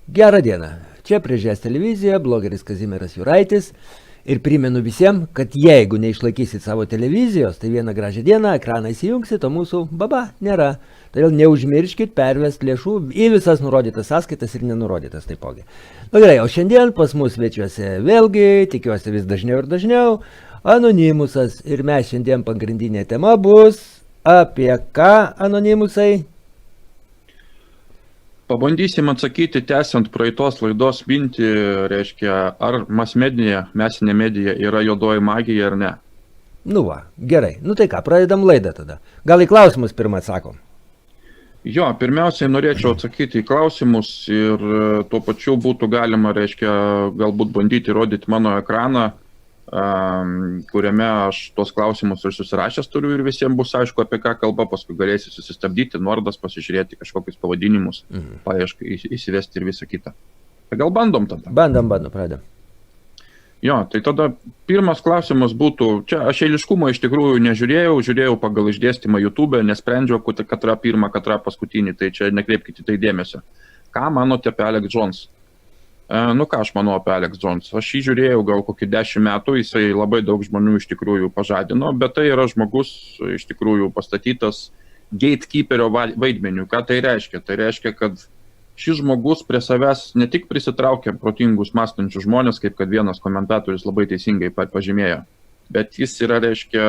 Gerą dieną. Čia priežės televizija, blogeris Kazimieras Juraitis. Ir primenu visiems, kad jeigu neišlaikysit savo televizijos, tai vieną gražią dieną ekraną įsijungsit, o mūsų baba nėra. Todėl neužmirškit pervesti lėšų į visas nurodytas sąskaitas ir nenurodytas taipogi. Na gerai, o šiandien pas mus svečiuose vėlgi, tikiuosi vis dažniau ir dažniau, Anonimusas. Ir mes šiandien pagrindinė tema bus apie ką, Anonimusai? Pabandysim atsakyti, tęsiant praeitos laidos mintį, reiškia, ar masinė medija yra juodoji magija ar ne. Nu va, gerai. Nu tai ką, pradedam laidą tada. Gal į klausimus pirmą atsakom? Jo, pirmiausiai norėčiau atsakyti į klausimus ir tuo pačiu būtų galima, reiškia, galbūt bandyti rodyti mano ekraną, kuriame aš tuos klausimus ir susirašęs turiu ir visiems bus aišku, apie ką kalba, paskui galėsi susistabdyti, nuorodas pasižiūrėti, kažkokius pavadinimus, paieškai įsivesti ir visą kitą. Tai gal bandom tada? Bandom, pradedam. Jo, tai tada pirmas klausimas būtų, čia aš eiliškumą iš tikrųjų žiūrėjau pagal išdėstymą YouTube, nesprendžiau, katra pirmą, katra paskutinį, tai čia nekreipkite tai dėmesio. Ką manote apie Alex Jones? Nu ką aš manau apie Alex Jones? Aš jį žiūrėjau gal kokį 10 metų, jisai labai daug žmonių iš tikrųjų pažadino, bet tai yra žmogus iš tikrųjų pastatytas gatekeeperio vaidmeniu. Ką tai reiškia? Tai reiškia, kad šis žmogus prie savęs ne tik prisitraukia protingus mąstančius žmonės, kaip kad vienas komentatorius labai teisingai pažymėjo, bet jis yra, reiškia,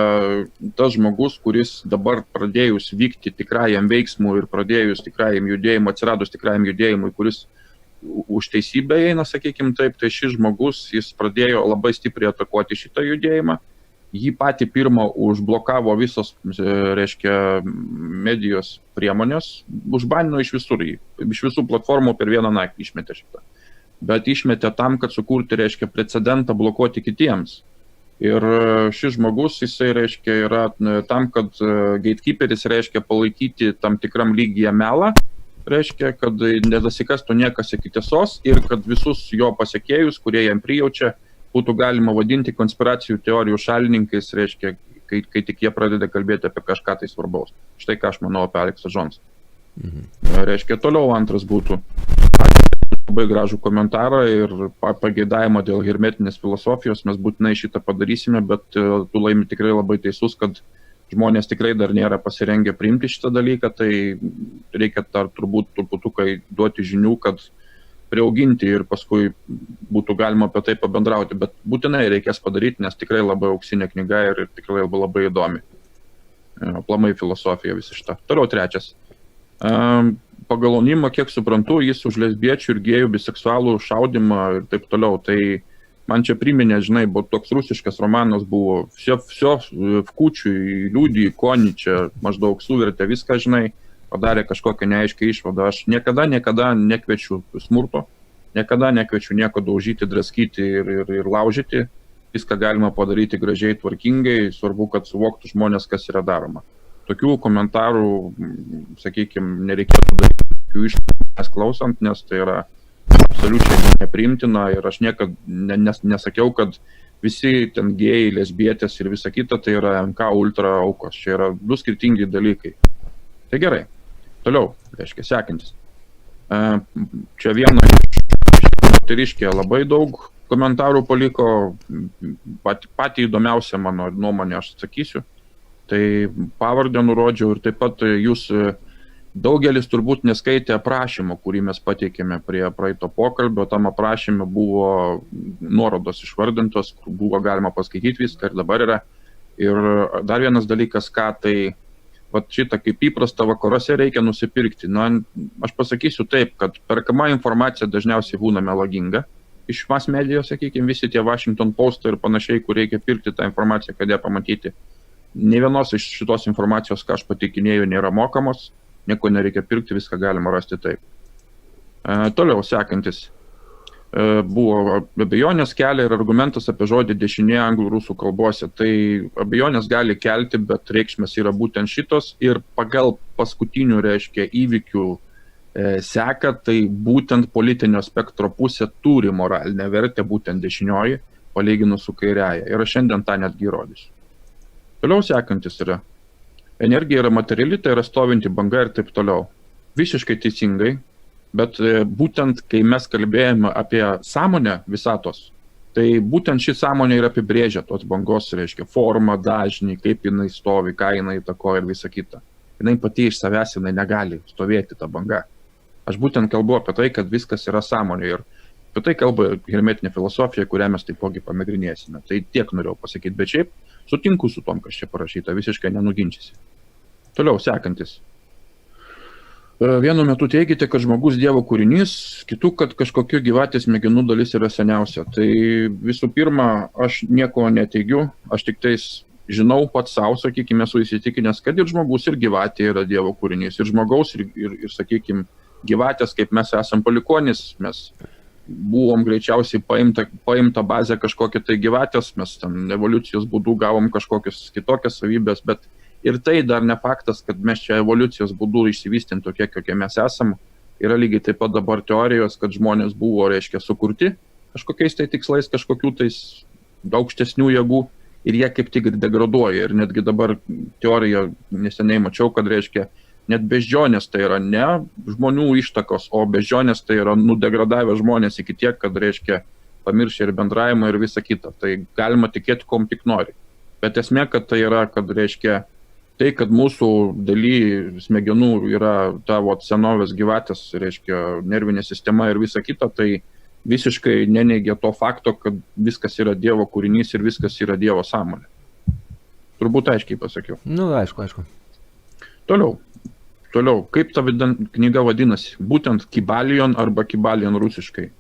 tas žmogus, kuris dabar pradėjus vykti tikrajam veiksmui ir pradėjus tikrajam judėjimui, atsiradus tikrajam judėjimui, kuris už teisybę eina, sakykim taip, tai šis žmogus, jis pradėjo labai stipriai atakuoti šitą judėjimą, jį patį pirmą užblokavo visos, reiškia, medijos priemonės, užbanino iš visur jį, iš visų platformų per vieną naktį išmetė šitą. Bet išmetė tam, kad sukurti, reiškia, precedentą blokuoti kitiems. Ir šis žmogus, jisai, reiškia, yra tam, kad gatekeeperis, reiškia, palaikyti tam tikram lygyje melą, reiškia, kad nedasikastų niekas iki tiesos ir kad visus jo pasekėjus, kurie jam prijaučia, būtų galima vadinti konspiracijų teorijų šalininkais, reiškia, kai tik jie pradeda kalbėti apie kažką tai svarbaus. Štai ką aš manau apie Alexą Jones. Reiškia, toliau antras būtų labai gražų komentarą ir pageidavimą dėl hermetinės filosofijos. Mes būtinai šitą padarysime, bet tu Laimi tikrai labai teisus, kad žmonės tikrai dar nėra pasirengę priimti šitą dalyką, tai reikia dar turbūt truputukai duoti žinių, kad priauginti ir paskui būtų galima apie tai pabendrauti, bet būtinai reikės padaryti, nes tikrai labai auksinė knyga ir tikrai labai įdomi. Aplamai filosofija visą šitą. Toliau trečias. Pagal anonimą, kiek suprantu, jis už lesbiečių ir gėjų biseksualų šaudimą ir taip toliau, tai man čia priminė, žinai, buvo toks rusiškas romanas buvo, все в кучу, liūdį, konį, čia maždaug suvertė viską, žinai, padarė kažkokią neaiškę išvadą. Aš niekada nekviečiu smurto, niekada nekviečiu nieko daužyti, draskyti ir laužyti. Viską galima padaryti gražiai, tvarkingai, svarbu, kad suvoktų žmonės, kas yra daroma. Tokių komentarų, sakykime, nereikėtų daryti tokių išvadas klausant, nes tai yra absoliučiai nepriimtina ir aš niekad nesakiau, kad visi ten gėjai, lesbietės ir visa kita tai yra MK ultra aukos. Čia yra du skirtingi dalykai. Tai gerai. Toliau, reiškia, sekantis. Čia viena moteriškė labai daug komentarų paliko, patį įdomiausią mano nuomonę aš atsakysiu. Tai pavardę nurodžiau ir taip pat jūs daugelis turbūt neskaitė aprašymo, kurį mes pateikėme prie praeito pokalbio. Tam aprašyme buvo nuorodos išvardintos, kur buvo galima paskaityti viską ir dabar yra. Ir dar vienas dalykas, ką tai šitą kaip įprasta vakaruose reikia nusipirkti. Na, aš pasakysiu taip, kad perkama informacija dažniausiai būna melaginga. Iš mass medijos, sakykime, visi tie Washington Post ir panašiai, kur reikia pirkti tą informaciją, kad ją pamatyti. Ne vienos iš šitos informacijos, ką aš patikinėjau, nėra mokamos. Nieko nereikia pirkti, viską galima rasti taip. Toliau sekantis. Buvo abejonės kelia ir argumentas apie žodį dešinė anglų rusų kalbose. Tai abejonės gali kelti, bet reikšmės yra būtent šitos ir pagal paskutinių, reiškia, įvykių seka, tai būtent politinio spektro pusė turi moralinę vertę, būtent dešinioji, palyginus su kairiaja. Ir aš šiandien tą netgi įrodysiu. Toliau sekantis yra. Energija yra materiali, tai yra stovinti banga ir taip toliau. Visiškai teisingai. Bet būtent, kai mes kalbėjome apie sąmonę visatos, tai būtent ši sąmonė ir apibrėžia tos bangos, reiškia, formą, dažnį, kaip jinai stovi, ką jinai įtakoja ir visa kita. Jinai pati iš savęs jinai negali stovėti ta banga. Aš būtent kalbu apie tai, kad viskas yra sąmonė ir apie tai kalba hermetinė filosofija, kurią mes taipogi pamegrinėsime. Tai tiek norėjau pasakyti, bet šiaip sutinku su tom, kas čia parašyta, visiškai nenuginčysi. Toliau, sekantis. Vienu metu teigite, kad žmogus Dievo kūrinys, kitų, kad kažkokiu gyvatės smegenų dalis yra seniausia. Tai visų pirma, aš nieko neteigiu, aš tik tais žinau pats savo, sakykime, esu įsitikinęs, kad ir žmogus, ir gyvatė yra Dievo kūrinys. Ir žmogaus, ir sakykime, gyvatės, kaip mes esam palikonis, mes buvom greičiausiai paimta bazę kažkokią tai gyvatės, mes ten evoliucijos būdų gavom kažkokias kitokias savybės, bet ir tai dar ne faktas, kad mes čia evoliucijos būdų išsivystėm tokie, kokie mes esam. Yra lygiai taip pat dabar teorijos, kad žmonės buvo, reiškia, sukurti kažkokiais tai tikslais, kažkokių tais aukštesnių jėgų ir jie kaip tik degraduoja. Ir netgi dabar teorija neseniai mačiau, kad, reiškia, net beždžionės tai yra ne žmonių ištakos, o beždžionės tai yra nudegradavę žmonės iki tiek, kad, reiškia, pamiršę ir bendravimą ir visą kitą. Tai galima tikėti, kom tik nori. Bet esmė, kad tai yra, kad, reiškia, tai, kad mūsų daly smegenų yra tavo senovės gyvatės, reiškia, nervinė sistema ir visa kita, tai visiškai neneigia to fakto, kad viskas yra Dievo kūrinys ir viskas yra Dievo sąmonė. Turbūt aiškiai pasakiau. Nu, aišku. Toliau, kaip ta knyga vadinasi? Būtent Kybalion arba Kybalion rusiškai.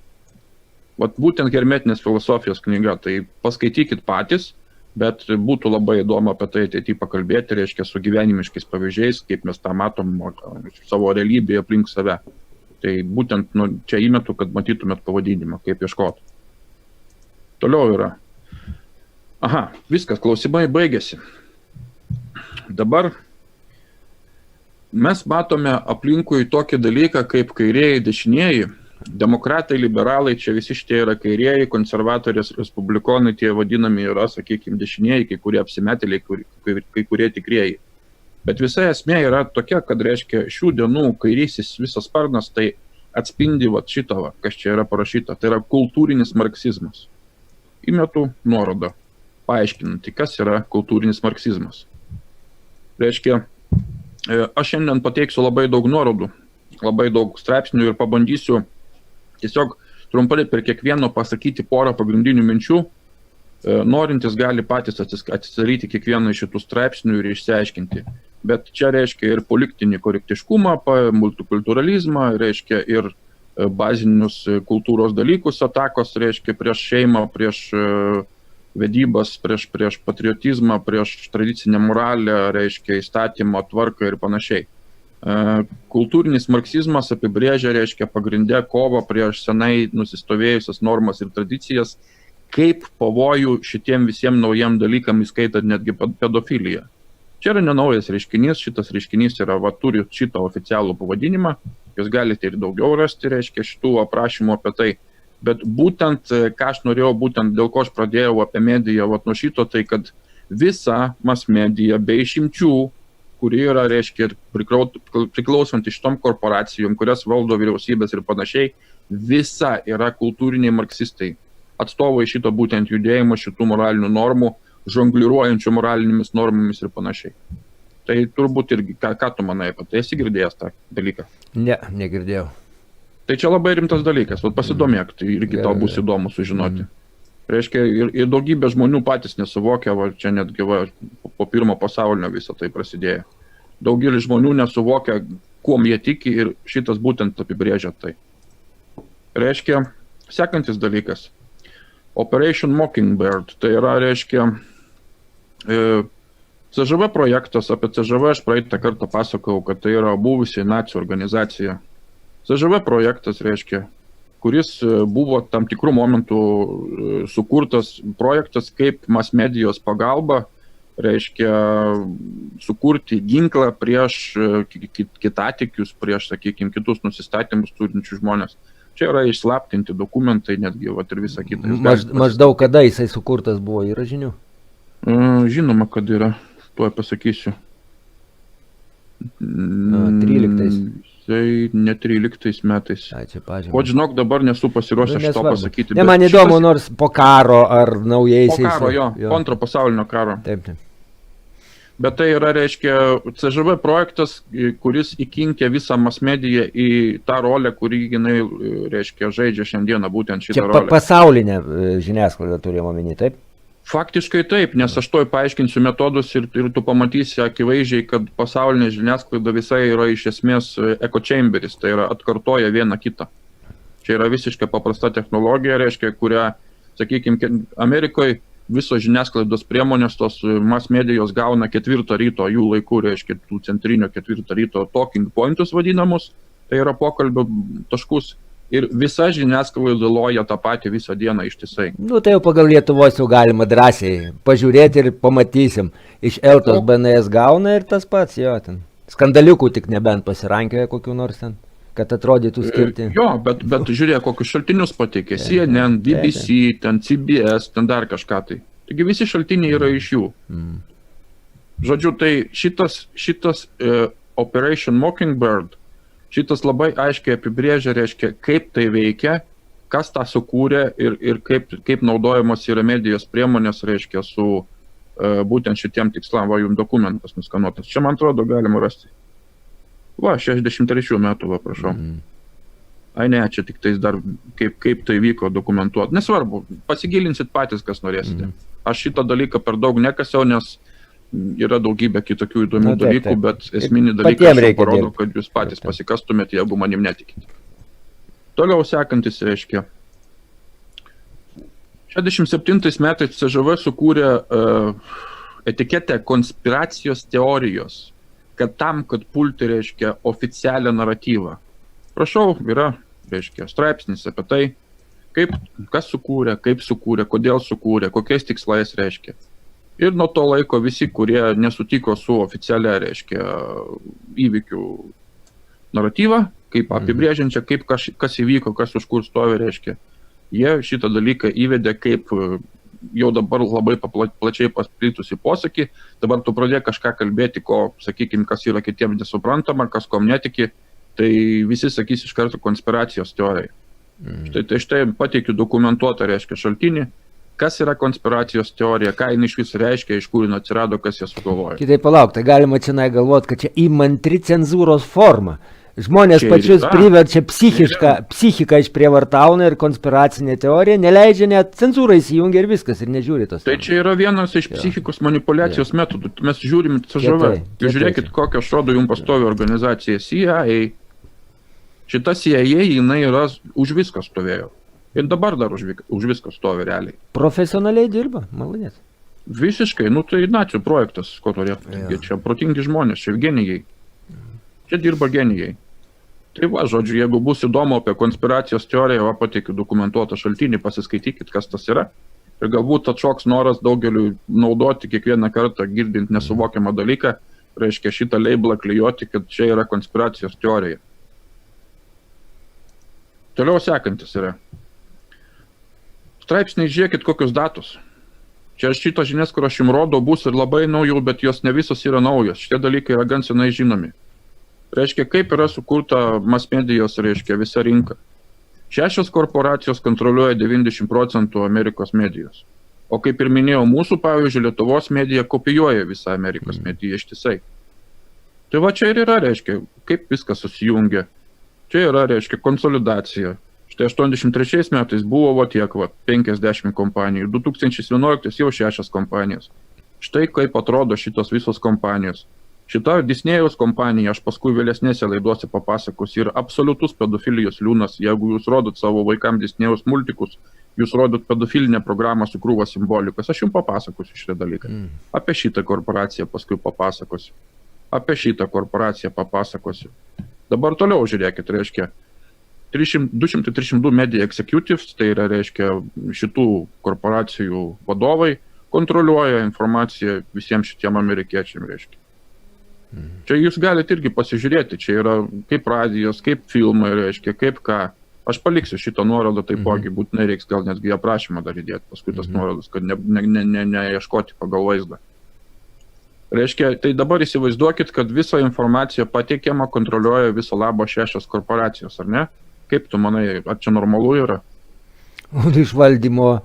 Vat būtent hermetinės filosofijos knyga, tai paskaitykit patys, bet būtų labai įdomu apie tai ateityje pakalbėti, reiškia, su gyvenimiškais pavyzdžiais, kaip mes tą matom savo realybėje aplink save. Tai būtent čia įmetu, kad matytumėt pavadinimą, kaip ieškoti. Toliau yra. Aha, viskas, klausimai baigėsi. Dabar mes matome aplinkui tokį dalyką kaip kairieji, dešinieji. Demokratai, liberalai, čia visi šitie yra kairieji, konservatorės, respublikonai, tie vadinami yra, sakykime, dešinieji, kai kurie apsimetėliai, kai kurie tikrieji. Bet visa esmė yra tokia, kad, reiškia, šių dienų kairysis visas sparnas tai atspindi šitą, kas čia yra parašyta. Tai yra kultūrinis marksizmas. Įmetu nuorodą, paaiškinantį, kas yra kultūrinis marksizmas. Reiškia, aš šiandien pateiksiu labai daug nuorodų, labai daug straipsnių ir pabandysiu tiesiog trumpai per kiekvieno pasakyti porą pagrindinių minčių. Norintis gali patys atsidaryti kiekvieną iš šitų straipsnių ir išsiaiškinti. Bet čia reiškia ir politinį korektiškumą, multikulturalizmą, reiškia ir bazinius kultūros dalykus atakos, reiškia prieš šeimą, prieš vedybas, prieš patriotizmą, prieš tradicinę moralę, reiškia įstatymą, tvarką ir panašiai. Kultūrinis marksizmas apibrėžia, reiškia, pagrindę kovą prieš senai nusistovėjusias normas ir tradicijas, kaip pavojų šitiem visiems naujiem dalykam, įskaitant netgi pedofiliją. Čia yra nenaujas reiškinys, šitas reiškinys yra, turi šitą oficialų pavadinimą, jūs galite ir daugiau rasti, reiškia, šitų aprašymų apie tai. Bet būtent, ką aš norėjau, būtent dėl ko aš pradėjau apie mediją, nuo šito, tai kad visa mass medija be išimčių, kuri yra, reiškia, priklausanti šitom korporacijom, kurias valdo vyriausybės ir panašiai, visa yra kultūriniai marksistai. Atstovai šito būtent judėjimo, šitų moralinių normų, žongliruojančių moralinėmis normomis ir panašiai. Tai turbūt irgi, ką tu manai apie tai, esi girdėjęs tą dalyką? Ne, negirdėjau. Tai čia labai rimtas dalykas, pasidomėk, tai irgi tau bus įdomu sužinoti. Reiškia, ir daugybė žmonių patys nesuvokia, čia netgi po pirmo pasaulinio visą tai prasidėjo. Daugelis žmonių nesuvokia, kuom jie tiki ir šitas būtent apibrėžia tai. Reiškia, sekantis dalykas. Operation Mockingbird, tai yra, reiškia, CŽV projektas, apie CŽV aš praeitą kartą pasakojau, kad tai yra buvusi nacių organizacija. CŽV projektas, reiškia, kuris buvo tam tikrų momentų sukurtas projektas kaip mass medijos pagalba, reiškia, sukurti ginklą prieš kitatikius, prieš, sakykime, kitus nusistatymus turinčių žmonės. Čia yra išslaptinti dokumentai, netgi ir visą kitą. Maždaug kada jisai sukurtas buvo, yra žinių? Žinoma, kad yra, tuoj pasakysiu. 13. tai ne 13 metais. Čia pažymė. O žinok, dabar nesu pasiruošęs šito pasakyti. Ne, man įdomu, nors po karo ar naujaisiais. Po karo, jo, po antro pasaulinio karo. Taip. Bet tai yra, reiškia, CŽV projektas, kuris įkinkė visą mass-mediją į tą rolę, kurį jinai, reiškia, žaidžia šiandieną būtent šitą rolę. Čia pasaulinė žiniasklaida turėjome omeny, taip? Faktiškai taip, nes aš toj paaiškinsiu metodus ir tu pamatysi akivaizdžiai, kad pasaulinė žiniasklaida visai yra iš esmės echo chamberis, tai yra atkartoja vieną kitą. Čia yra visiškai paprasta technologija, reiškia, kurią, sakykime, Amerikoje visos žiniasklaidos priemonės, tos mass medijos gauna 4 ryto, jų laikų, reiškia, tų centrinio 4 ryto talking pointus vadinamus, tai yra pokalbio taškus. Ir visa žiniasklaida loja tą patį visą dieną ištisai. Nu, tai jau pagal Lietuvos jau galima drąsiai pažiūrėti ir pamatysim. Iš Eltos BNS gauna ir tas pats, jo, ten. Skandaliukų tik nebent pasirankioja kokių nors ten, kad atrodytų skirti. Jo, bet žiūrėk, kokius šaltinius pateikė. CNN, BBC, ten CBS, ten dar kažką tai. Taigi visi šaltiniai yra iš jų. Žodžiu, tai šitas Operation Mockingbird, šitas labai aiškiai apibrėžia, reiškia, kaip tai veikia, kas tą sukūrė ir kaip naudojamos yra medijos priemonės, reiškia, su būtent šitiem tikslam, va, jums dokumentas nuskanuotas. Čia, man atrodo, galima rasti. Va, 63 metų, va, prašau. Ai ne, čia tik tais dar kaip tai vyko dokumentuoti. Nesvarbu, pasigilinsit patys, kas norėsite. Aš šitą dalyką per daug nekasiau, nes yra daugybė kitokių įdomių dalykų, bet esminį dalyką aš parodo, kad jūs patys pasikastumėte, jeigu manim netikite. Toliau sekantis, reiškia. 67 metais CŽV sukūrė etiketę konspiracijos teorijos, kad tam, kad pulti, reiškia, oficialią naratyvą. Prašau, yra, reiškia, straipsnis apie tai, kas sukūrė, kaip sukūrė, kodėl sukūrė, kokiais tikslais, reiškia. Ir nuo to laiko visi, kurie nesutiko su oficialia, reiškia, įvykių naratyvą, kaip apibrėžiančia, kaip kas įvyko, kas už kur stovi, reiškia, jie šitą dalyką įvedė kaip jau dabar labai plačiai pasplitusi posakį, dabar tu pradėk kažką kalbėti, ko, sakykime, kas yra kitiems nesuprantama, kas kom netiki, tai visi sakys iš karto konspiracijos teorijai. Štai pateikiu dokumentuotą, reiškia, šaltinį, kas yra konspiracijos teorija, ką jin iš vis reiškia, iš kur jin atsirado, kas ją sugalvojo. Kitaip palauk, tai galima čia galvoti, kad čia įmantri cenzūros forma. Žmonės pačius priverčia psichiką išprievartauna ir konspiracinė teorija, neleidžia net cenzūrą įsijungia ir viskas, ir nežiūri tos. Tai čia yra vienas iš psichikos manipulacijos metodų. Mes žiūrim CŽV. Žiūrėkit, kokią šrodo jums pastovi organizacija CIA. Šita CIA, jinai yra už viską stovėjo. Ir dabar dar už viską stovi realiai. Profesionaliai dirba, malonės. Visiškai, nu tai nacių projektas, ko turėtų. Čia protingi žmonės, čia genijai. Čia dirba genijai. Tai va, žodžiu, jeigu bus įdomu apie konspiracijos teoriją, va, pateikiu dokumentuotą šaltinį, pasiskaitykit, kas tas yra. Ir galbūt atšoks noras daugeliu naudoti kiekvieną kartą, girdint nesuvokiamą dalyką, reiškia šitą labelą klijuoti, kad čia yra konspiracijos teorija. Toliau sekantis yra. Straipsniai, žiūrėkit, kokius datus. Čia šitos žinias, kur aš jums rodau, bus ir labai naujų, bet jos ne visos yra naujos. Šitie dalykai yra gan senai žinomi. Reiškia, kaip yra sukurta mass medijos, reiškia, visa rinka. 6 korporacijos kontroliuoja 90% Amerikos medijos. O kaip ir minėjau, mūsų, pavyzdžiui, Lietuvos medija kopijuoja visą Amerikos mediją ištisai. Tai va čia ir yra, reiškia, kaip viskas susijungia. Čia yra, reiškia, konsolidacija. Štai 83 metais buvo va tiek, va, 50 kompanijų, 2011 jau 6 kompanijos. Štai kaip atrodo šitos visos kompanijos. Šita Disnėjaus kompanija, aš paskui vėlesnėse laidose papasakosiu, yra absoliutus pedofilijos liūnas. Jeigu jūs rodot savo vaikams Disnėjaus multikus, jūs rodot pedofilinę programą su krūva simbolikos, aš jums papasakosiu šitą dalyką. Apie šitą korporaciją paskui papasakosiu. Apie šitą korporaciją papasakosiu. Dabar toliau žiūrėkit, reiškia, 232 media executives, tai yra, reiškia, šitų korporacijų vadovai, kontroliuoja informaciją visiems šitiem amerikiečiam, reiškia. Čia jūs galite irgi pasižiūrėti, čia yra kaip radijos, kaip filmai, reiškia, kaip ką. Aš paliksiu šitą nuorodą, taipogi būtinai reiks gal netgi aprašymą dar įdėti, paskui tas nuorodas, kad neieškoti pagal vaizdą. Reiškia, tai dabar įsivaizduokit, kad visą informaciją pateikiamą kontroliuoja viso labo 6 korporacijos, ar ne? Kaip tu manai, ar čia normalu yra? Iš valdymo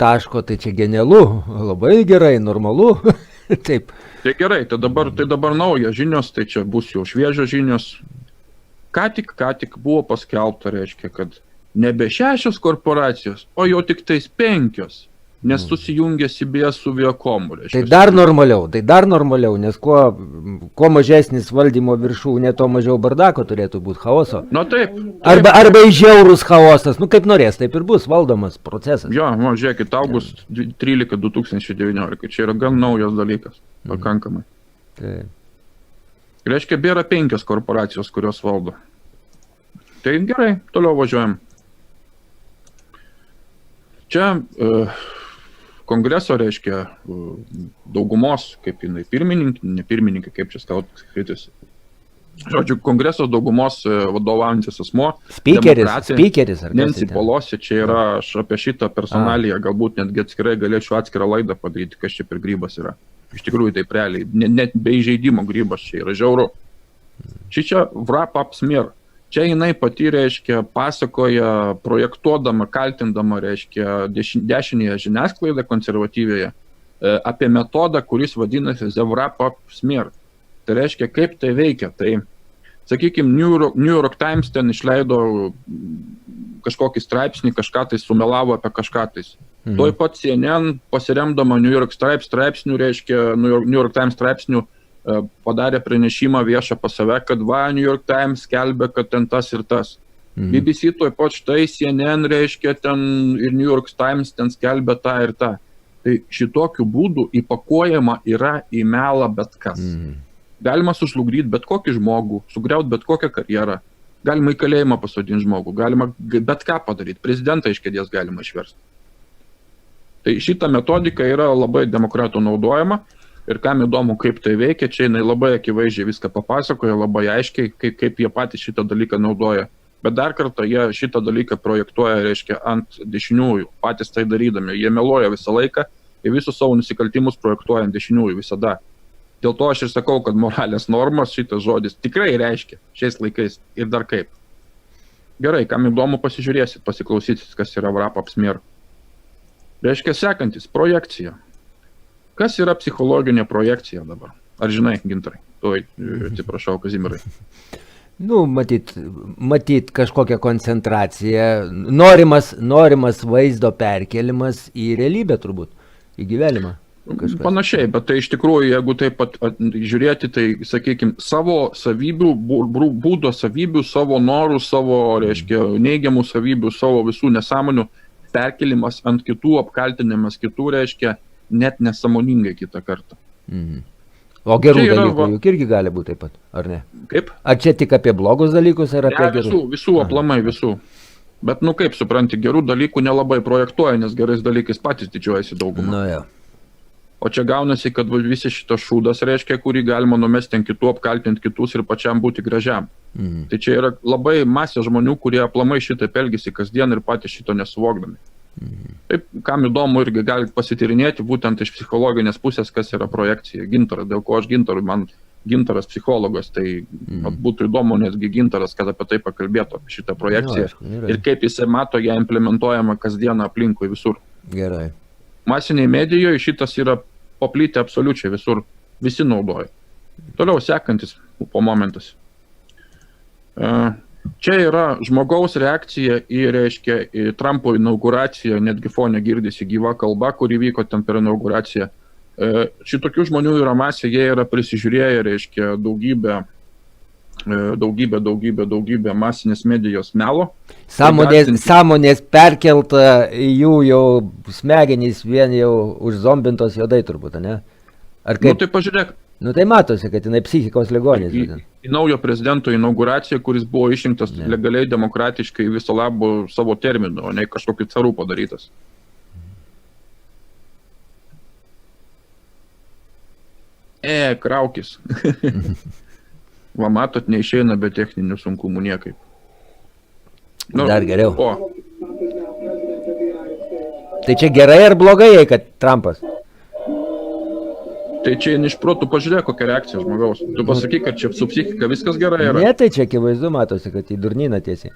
taško, tai čia genialu, labai gerai, normalu. Taip. Tai gerai, tai dabar naujas žinios, tai čia bus jau šviežios žinios. Ką tik buvo paskelbta, reiškia, kad nebe 6 korporacijos, o jau tik tais 5, nes susijungia CBS su Viacomu. Tai dar normaliau, nes kuo mažesnis valdymo viršūnė, to mažiau bardako turėtų būti chaoso. Na taip. Arba žiaurus chaosas, nu kaip norės, taip ir bus valdomas procesas. Jo, žiūrėkit, august 13 2019, čia yra gan naujas dalykas, pakankamai. Taip. Reiškia, bėra 5 korporacijos, kurios valdo. Tai gerai, toliau važiuojam. Čia kongreso, reiškia, daugumos, kaip jinai ne pirmininkė, kaip čia skaitis. Žodžiu, kongreso daugumos vadovaujantis asmuo. Spikeris ar Nancy Pelosi, čia yra, aš apie šitą personaliją galbūt netgi atskirai galėčiau atskirą laidą padaryti, kas čia per grybas yra. Iš tikrųjų, taip realiai, net be įžeidimo grybas čia yra žiauru. Čia wrap-up smear. Čia jinai pati, reiškia, pasakoja, projektuodama, kaltindama, reiškia, dešinėje žiniasklaidą konservatyvėje apie metodą, kuris vadinasi The Wrap-up smear. Tai reiškia, kaip tai veikia. Tai, sakykime, New York Times ten išleido kažkokį straipsnį, kažką tai sumelavo apie kažką tai. Toj pat CNN pasiremdama New York straipsnių, reiškia, New York Times straipsnių, padarė pranešimą viešą pas save, kad New York Times skelbė, kad ten tas ir tas. BBC toj pat štai CNN, reiškia, ten ir New York Times ten skelbė tą ir tą. Tai šitokiu būdu įpakuojama yra į melą bet kas. Galima sužlugdyti bet kokį žmogų, sugriauti bet kokią karjerą. Galima į kalėjimą pasodinti žmogų, galima bet ką padaryti, prezidentą iš kėdės galima išversti. Tai šita metodika yra labai demokratų naudojama ir kam įdomu, kaip tai veikia, čia jinai labai akivaizdžiai viską papasakoja, labai aiškiai, kaip jie patys šitą dalyką naudoja. Bet dar kartą jie šitą dalyką projektuoja, reiškia, ant dešiniųjų, patys tai darydami. Jie meluoja visą laiką ir visus savo nusikaltimus projektuoja ant dešiniųjų visada. Dėl to aš ir sakau, kad moralės normos šitas žodis tikrai reiškia šiais laikais ir dar kaip. Gerai, kam įdomu pasižiūrėsit, pasiklausysit, kas yra wrap-up smear. Reiškia sekantis, projekcija. Kas yra psichologinė projekcija dabar? Ar žinai, Gintarai? Tuoj, atsiprašau, Kazimierai. Nu, matyt kažkokią koncentraciją, norimas vaizdo perkelimas į realybę turbūt, į gyvenimą. Kažkas. Panašiai, bet tai iš tikrųjų, jeigu taip pat žiūrėti, tai, sakykime, savo savybių, būdo savybių, savo norų, savo, reiškia, neigiamų savybių, savo visų nesąmonių perkelimas ant kitų, apkaltinimas kitų, reiškia, net nesąmoningai kitą kartą. O gerų dalykų juk irgi gali būti taip pat, ar ne? Kaip? Ar čia tik apie blogus dalykus, ar apie gerus? Visų aplamai, visų. Bet, nu kaip supranti, gerų dalykų nelabai projektuoja, nes gerais dalykais patys didžiuojasi daugumą. Nu, jo. O čia gaunasi, kad visi šitas šūdas, reiškia, kurį galima numesti ant kitų, apkaltinti kitus ir pačiam būti gražiam. Tai čia yra labai masė žmonių, kurie aplamai šitaip elgiasi kasdien ir patys šito nesuvokdami. Taip, kam įdomu irgi galite pasityrinėti būtent iš psichologinės pusės, kas yra projekcija. Gintaras, dėl ko aš Gintarui, man Gintaras psichologas, tai būtų įdomu, nesgi Gintaras, kad apie tai pakalbėtų, apie šitą projekciją ir kaip jisai mato ją implementuojama kasdieną aplinkui visur. Gerai. Masiniai medijoje šitas yra paplyti absoliučiai visur, visi naudoja. Toliau sekantis po momentas. Čia yra žmogaus reakcija į, reiškia, į Trumpo inauguraciją, netgi fone girdisi gyva kalba, kuri vyko ten per inauguraciją. Šitokių žmonių yra masė, jie yra prisižiūrėję, reiškia, daugybę masinės medijos melo. Sąmonės perkelta jų jau smegenys vien jau užzombintos juodai turbūt, ne? Ar kaip? Nu tai pažiūrėk. Nu tai matosi, kad jinai psichikos ligonis. Į naujo prezidento inauguraciją, kuris buvo išrinktas legaliai, demokratiškai viso labo savo terminu, o ne kažkokiu caru padarytas. Kraukis. Va, matot, neišeina be techninių sunkumų niekaip. Nu, dar geriau. O. Tai čia gerai ar blogai, kad Trumpas? Tai čia iš protų pažiūrėk, kokia reakcija žmogaus. Tu pasakyk, kad čia su psichika viskas gerai yra. Ne, tai čia akivaizdu matosi, kad į durnyną tiesiai.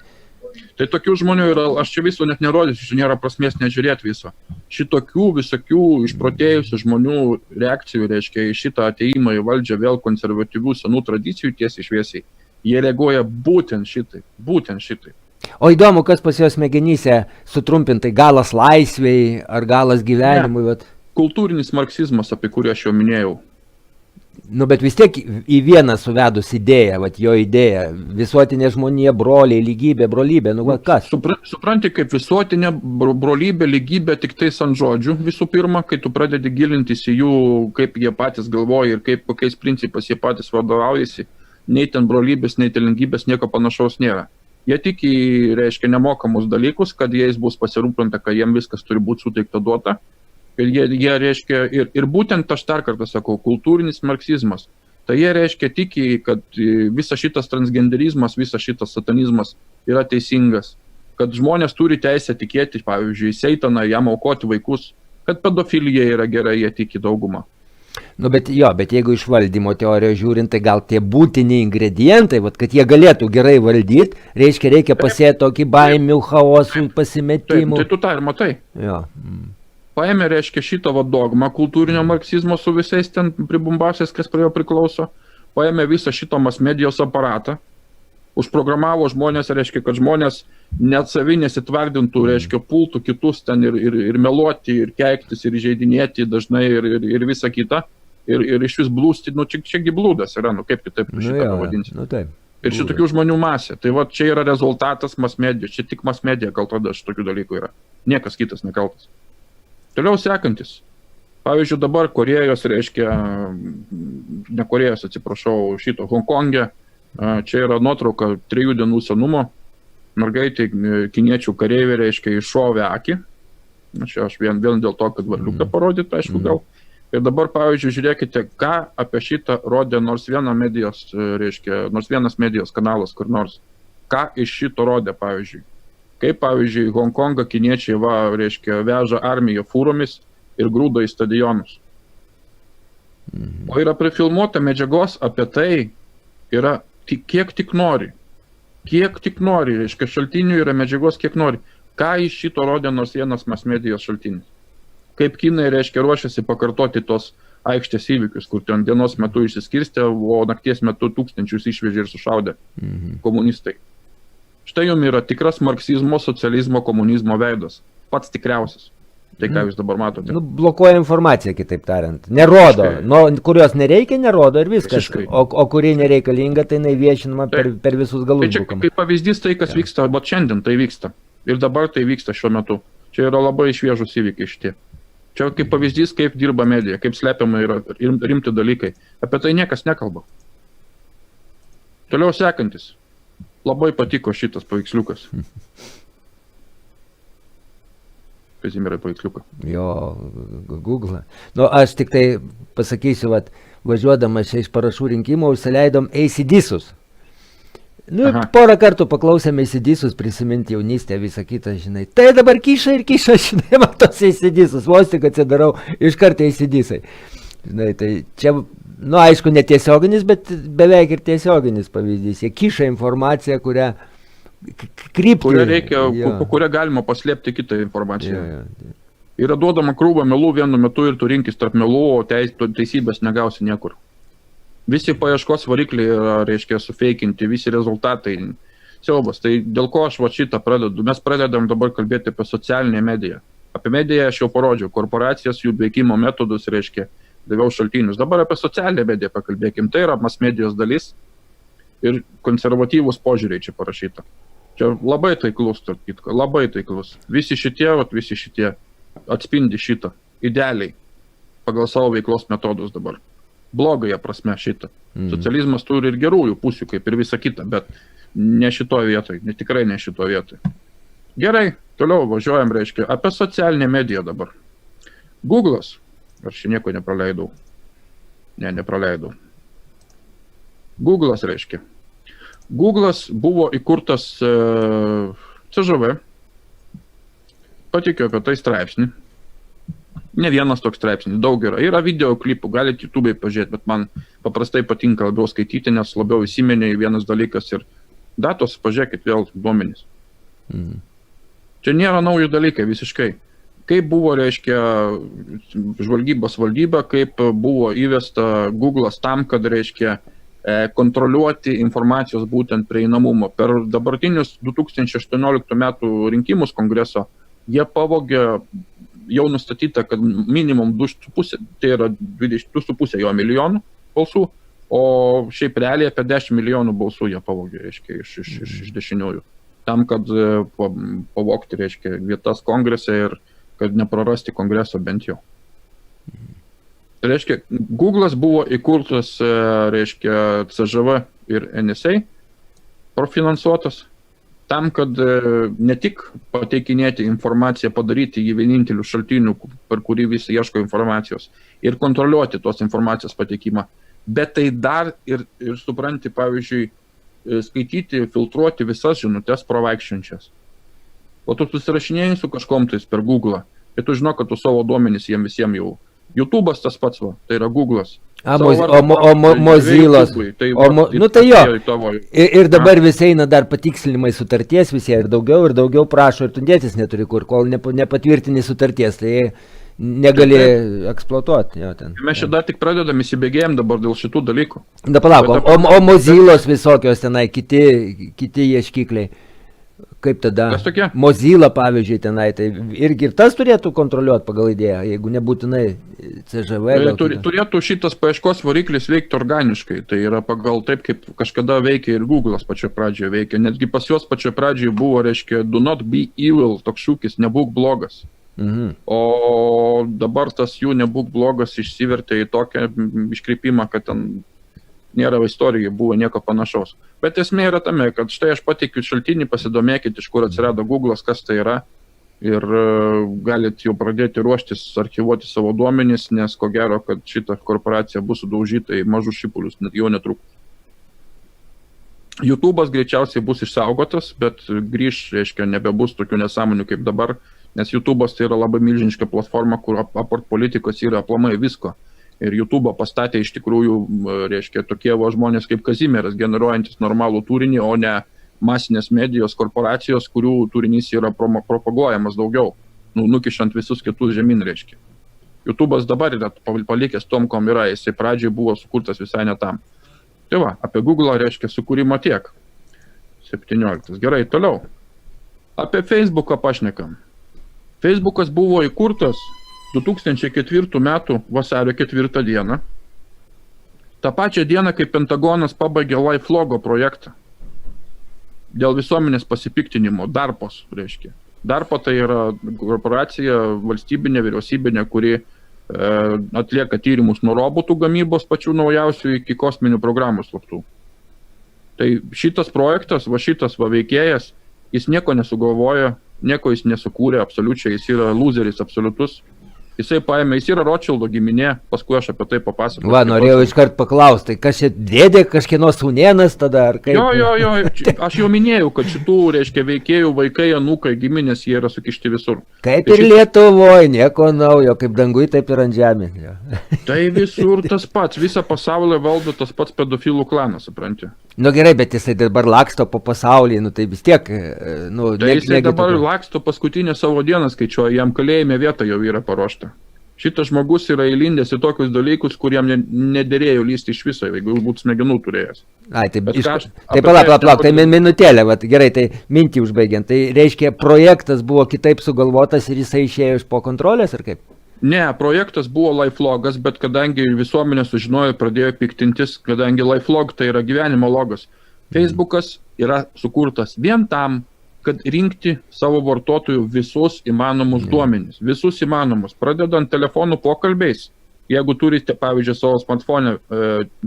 Tai tokių žmonių yra, aš čia viso net nerodysiu, čia nėra prasmės nežiūrėti viso. Šitokių visokių išprotėjusių žmonių reakcijų, reiškia, į šitą ateimą į valdžią vėl konservatyvių senų tradicijų tiesiai šviesiai. Jie reaguoja būtent šitai, būtent šitai. O įdomu, kas pas jos smegenyse sutrumpintai, galas laisvei ar galas gyvenimui, bet... Kultūrinis marksizmas, apie kurį aš jau minėjau. Nu, bet vis tiek į vieną suvedus idėją, vat jo idėja, visuotinė žmonija, broliai, lygybė, brolybė, nu, va, kas? Supranti, kaip visuotinė brolybė, lygybė tik tais ant žodžių visų pirma, kai tu pradedi gilintis į jų, kaip jie patys galvoja ir kaip, kokiais principais jie patys vadovaujasi, nei ten brolybės, nei ten lygybės, nieko panašaus nėra. Jie tik reiškia nemokamus dalykus, kad jais bus pasirūpinta, kad jiem viskas turi būti suteikta duota. Ir jie reiškia, ir būtent aš dar kartą sakau, kultūrinis marksizmas. Tai jie reiškia tiki, kad visas šitas transgenderizmas, visas šitas satanizmas yra teisingas. Kad žmonės turi teisę tikėti, pavyzdžiui, seitaną, jam aukoti vaikus, kad pedofilija yra gerai, jie tiki daugumą. Nu, bet jeigu iš valdymo teorijos žiūrint, tai gal tie būtini ingredientai, vat, kad jie galėtų gerai valdyti, reikia pasėti tokį baimių, chaosų, pasimetimų. Tai tu tą ir matai. Jo. Paėmė, reiškia, šitą dogmą kultūrinio marksizmo su visais ten pribumbasiais, kas prie jo priklauso. Paėmė visą šitą masmedijos aparatą. Užprogramavo žmonės, reiškia, kad žmonės net savi nesitvardintų, reiškia, pultų kitus ten ir meluoti, ir keiktis, ir įžeidinėti dažnai, ir visą kitą. Ir iš vis blūsti, nu čiagi blūdas yra, nu kaip kitaip šitą pavadinsi. Nu, taip. Ir šitokių žmonių masė. Tai va, čia yra rezultatas masmedijos, čia tik masmedija kalta šitokių dalykų yra. Niekas kitas nekaltas. Toliau sekantis. Pavyzdžiui, dabar Korėjos, reiškia, ne Korėjos, atsiprašau, šito Honkonge, čia yra nuotrauka 3 dienų senumo, mergaitė kiniečių kareivė, reiškia, iššovė akį. Čia aš vien dėl to, kad varliuką parodyti, aišku, gal. Ir dabar, pavyzdžiui, žiūrėkite, ką apie šitą rodė nors vienas medijos kanalas kur nors. Ką iš šito rodė, pavyzdžiui. Kaip, pavyzdžiui, Honkongą kiniečiai reiškia, veža armiją fūromis ir grūdo į stadionus. O yra prifilmuota medžiagos apie tai, yra kiek tik nori. Kiek tik nori, reiškia, šaltinių yra medžiagos kiek nori. Ką iš šito rodė nors vienas masmedijos šaltinis. Kaip kinai, reiškia, ruošiasi pakartoti tos aikštės įvykius, kur ten dienos metu išsiskirstė, o nakties metu tūkstančius išvežė ir sušaudė komunistai. Štai jums yra tikras marksizmo, socializmo, komunizmo veidas. Pats tikriausias. Tai ką jūs dabar matote. Nu, blokuoja informaciją, kitaip tariant. Nerodo. Kurios nereikia, nerodo ir viskas. O kuri nereikalinga, tai viešinama per visus galus. Tai čia kaip pavyzdys tai, kas vyksta, bet šiandien tai vyksta. Ir dabar tai vyksta šiuo metu. Čia yra labai šviežus įvykiai šitie. Čia kaip pavyzdys, kaip dirba medija, kaip slepiama yra rimti dalykai. Apie tai niekas nekalba. Toliau sekantis. Labai patiko šitas paveiksliukas. Kazimierai paveiksliuką. Jo, Google. Nu, aš tik tai pasakysiu, važiuodamas čia iš parašų rinkimų, užsileidom AC/DC'us. Nu, porą kartų paklausėme AC/DC'us, prisiminti jaunystę, visą kitą, žinai. Tai dabar kiša, žinai, matos AC/DC'us, vos tik atsidarau, iš karto AC/DC'ai. Žinai, tai čia, nu, aišku, netiesioginis, bet beveik ir tiesioginis pavyzdys. Jie kiša informaciją, kurią kurią galima paslėpti kitą informaciją. Yra duodama krūva melų vienu metu ir tu rinkis tarp melų, o teisybės negausi niekur. Visi paieškos varikliai yra, reiškia, sufeikinti, visi rezultatai. Siaubas, tai dėl ko aš šitą pradedu? Mes pradedam dabar kalbėti apie socialinę mediją. Apie mediją aš jau parodžiau, korporacijas, jų veikimo metodus, reiškia, daviau šaltinius. Dabar apie socialinę mediją pakalbėkim. Tai yra masmedijos dalis ir konservatyvus požiūriai čia parašyta. Čia labai taiklus, tarp kitko, labai taiklus. Visi šitie atspindi šitą idealiai pagal savo veiklos metodus dabar. Blogąją prasme šitą. Socializmas turi ir gerųjų pusių, kaip ir visa kita, bet ne šitoje vietoje, tikrai ne šitoje vietoje. Gerai, toliau važiuojam, reiškia, apie socialinę mediją dabar. Google'as, aš čia nieko nepraleidau. Nepraleidau. Google'as, reiškia. Google'as buvo įkurtas CŽV, patikiu apie tai straipsnį. Ne vienas toks straipsnis, daug yra. Yra video klipų, galite YouTube'ai pažiūrėti, bet man paprastai patinka labiau skaityti, nes labiau įsimenė vienas dalykas ir datos, pažiūrėkit vėl duomenys. Čia nėra nauji dalykai visiškai. Kaip buvo, reiškia, žvalgybos valdyba, kaip buvo įvesta Google'as tam, kad, reiškia, kontroliuoti informacijos būtent prieinamumą. Per dabartinius 2018 metų rinkimus kongreso jie pavogė, jau nustatyta, kad minimum 2,5, tai yra 2,5 jo milijonų balsų, o šiaip realiai apie 10 milijonų balsų jie pavogė, reiškia, iš dešiniųjų. Tam, kad pavogti, reiškia, vietas kongrese ir kad neprarasti kongreso bent jau. Tai reiškia, Google'as buvo įkurtas, reiškia, CŽV ir NSA profinansuotas, tam, kad ne tik pateikinėti informaciją, padaryti jį vienintelių šaltinių, per kurį visi ieško informacijos, ir kontroliuoti tos informacijos pateikimą, bet tai dar ir supranti, pavyzdžiui, skaityti, filtruoti visas žinutes pravaikščiančias. O tu susirašinėjai su kažkom tais per Google'ą, ir tu žinok, kad tu savo duomenys jiem visiems jau. YouTube'as tas pats, va, tai yra Google'as. Mozilos. Nu tai jo. Ir dabar visi eina dar patikslinimai sutarties visie ir daugiau prašo ir tu dėtis neturi kur, kol nepatvirtini sutarties, tai negali eksploatuoti. Mes čia dar tik pradedam, įsibėgėjom dabar dėl šitų dalykų. Da palauk, o Mozilos visokios tenai, kiti ieškikliai. Kaip tada? Mozilla, pavyzdžiui, tenai, tai irgi ir tas turėtų kontroliuoti pagal idėją, jeigu nebūtinai CŽV. Turėtų šitas paieškos variklis veikti organiškai, tai yra pagal taip, kaip kažkada veikia ir Google'as pačioje pradžioje veikia. Netgi pas juos pačioje pradžioje buvo, reiškia, do not be evil, toks šūkis, nebūk blogas. O dabar tas jų nebūk blogas išsivertė į tokią iškreipimą, kad ten nėra istorijoje, buvo nieko panašaus. Bet esmė yra tame, kad štai aš pateikiu šaltinį, pasidomėkit, iš kur atsirado Google'as, kas tai yra, ir galit jau pradėti ruoštis, archivuoti savo duomenis, nes ko gero, kad šita korporacija bus sudaužyta į mažus šipulius, net jau netrukus. YouTube'as greičiausiai bus išsaugotas, bet grįž, reiškia, nebebus tokių nesąmonių kaip dabar, nes YouTube'as tai yra labai milžiniška platforma, kur apart politikos yra aplamai visko. Ir YouTube'ą pastatė iš tikrųjų, reiškia, tokie žmonės kaip Kazimieras, generuojantis normalų turinį, o ne masinės medijos korporacijos, kurių turinys yra propaguojamas daugiau, nukišant visus kitus žemyn, reiškia. YouTube'as dabar yra palikęs tom, kom yra, jisai pradžiai buvo sukurtas visai ne tam. Tai va, apie Google'ą, reiškia, sukūrimą tiek. 17. Gerai, toliau. Apie Facebook'ą pašnekam. Facebook'as buvo įkurtas 2004 metų vasario 4 dieną. Ta pačią dieną, kai Pentagonas pabaigė LifeLogo projektą. Dėl visuomenės pasipiktinimo, DARPOS, reiškia. DARPA tai yra korporacija valstybinė, vyriausybinė, kuri atlieka tyrimus nuo robotų gamybos pačių naujausių iki kosminių programų slaptų. Tai šitas projektas, šitas veikėjas, jis nieko nesugalvoja, nieko jis nesukūrė absoliučiai, jis yra loseris absoliutus. Jisai paėmė, jis yra Rothschildo giminė, paskui aš apie tai papasakosiu. Va, norėjau iškart paklausti, tai kas čia dėdė kažkieno sūnėnas tada, ar kaip? Jo, aš jau minėjau, kad šitų, reiškia, veikėjų vaikai, anūkai, giminės, jie yra sukišti visur. Kaip ir Lietuvoje, nieko naujo, kaip dangui, taip ir ant žemės. Tai visur tas pats, visą pasaulį valdo tas pats pedofilų klanas, supranti. Nu gerai, bet jisai dabar laksto po pasaulį, tai vis tiek, Tai jisai dabar laksto paskutinę savo dieną skaičiuoja, jam kalėjime vieta jau yra paruošta. Šitas žmogus yra įlindęs į tokius dalykus, kuriem nederėjo lysti iš viso, jeigu būtų smegenų turėjęs. Ai, tai palauk, tai minutėlė, gerai, tai mintį užbaigiant. Tai reiškia, projektas buvo kitaip sugalvotas ir jisai išėjo iš po kontrolės, ar kaip? Ne, projektas buvo LifeLogas, bet kadangi visuomenė sužinojo, pradėjo piktintis, kadangi LifeLog tai yra gyvenimo logas. Facebookas yra sukurtas vien tam, kad rinkti savo vartotojų visus įmanomus duomenis. Visus įmanomus, pradedant telefonų pokalbiais. Jeigu turite, pavyzdžiui, savo smartphone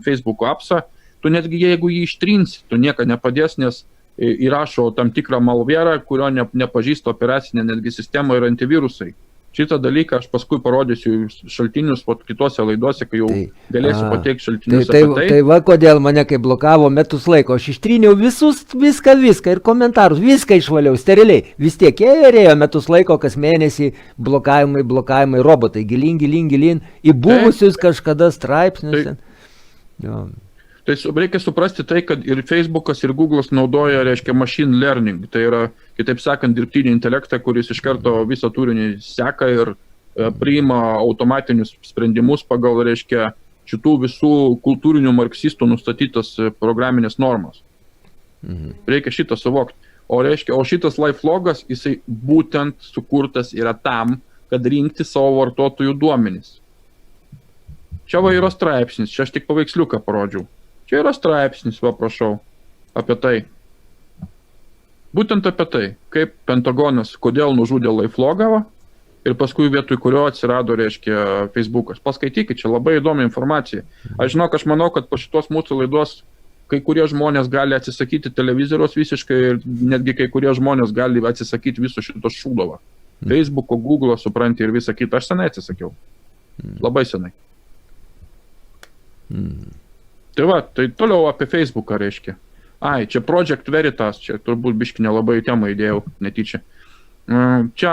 Facebook'o appsą, tu netgi jeigu jį ištrinsi, tu nieko nepadės, nes įrašo tam tikrą malverą, kurio nepažįsta operacinė netgi sistema ir antivirusai. Šitą dalyką aš paskui parodysiu šaltinius kitose laidose, kai jau galėsiu pateikti šaltinius tai, apie tai. Tai va, kodėl mane kai blokavo metus laiko, aš ištryniau viską ir komentarus, viską išvaliau, steriliai. Vis tiek ėjo metus laiko, kas mėnesį blokavimai, robotai, gilin, į buvusius kažkada straipsnius. Jo. Tai reikia suprasti tai, kad ir Facebookas, ir Google'as naudoja, reiškia, machine learning. Tai yra, kitaip sakant, dirbtinį intelektą, kuris iš karto visą turinį seka ir priima automatinius sprendimus pagal, reiškia, šitų visų kultūrinių marksistų nustatytas programinės normas. Reikia šitą suvokti. O šitas LifeLogas, jisai būtent sukurtas yra tam, kad rinkti savo vartotojų duomenis. Čia va yra straipsnis, čia aš tik paveiksliuką parodžiau. Čia yra straipsnis, va prašau, apie tai. Būtent apie tai, kaip Pentagonas, kodėl nužudė LifeLogą ir paskui vietoj kurio atsirado, reiškia, Facebookas. Paskaitykit, čia labai įdomi informacija. Aš manau, kad po šitos mūsų laidos kai kurie žmonės gali atsisakyti televizoriaus visiškai ir netgi kai kurie žmonės gali atsisakyti viso šito šūdovo. Facebooko, Google'o, supranti, ir visą kitą. Aš senai atsisakiau. Labai senai. Tai va, tai toliau apie Facebooką reiškia. Čia Project Veritas, čia turbūt biški nelabai temą įdėjau, netyčia. Čia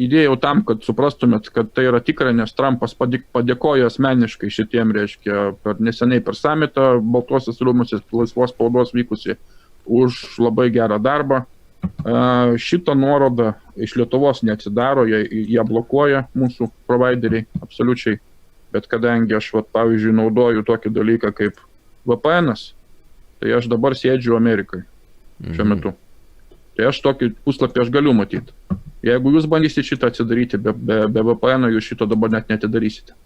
įdėjau tam, kad suprastumėt, kad tai yra tikra, nes Trumpas padėkojo asmeniškai šitiem, reiškia, neseniai per samitą Baltuosios rūmuose laisvos spaudos vykusi už labai gerą darbą. Šitą nuorodą iš Lietuvos neatsidaro, jie blokuoja mūsų provideriai, absoliučiai. Bet kadangi aš, pavyzdžiui, naudoju tokį dalyką kaip VPN'as, tai aš dabar sėdžiu Amerikai šiuo metu. Tai aš tokį puslapį aš galiu matyti. Jeigu jūs bandysite šitą atsidaryti be VPN'o, jūs šito dabar net neatidarysite.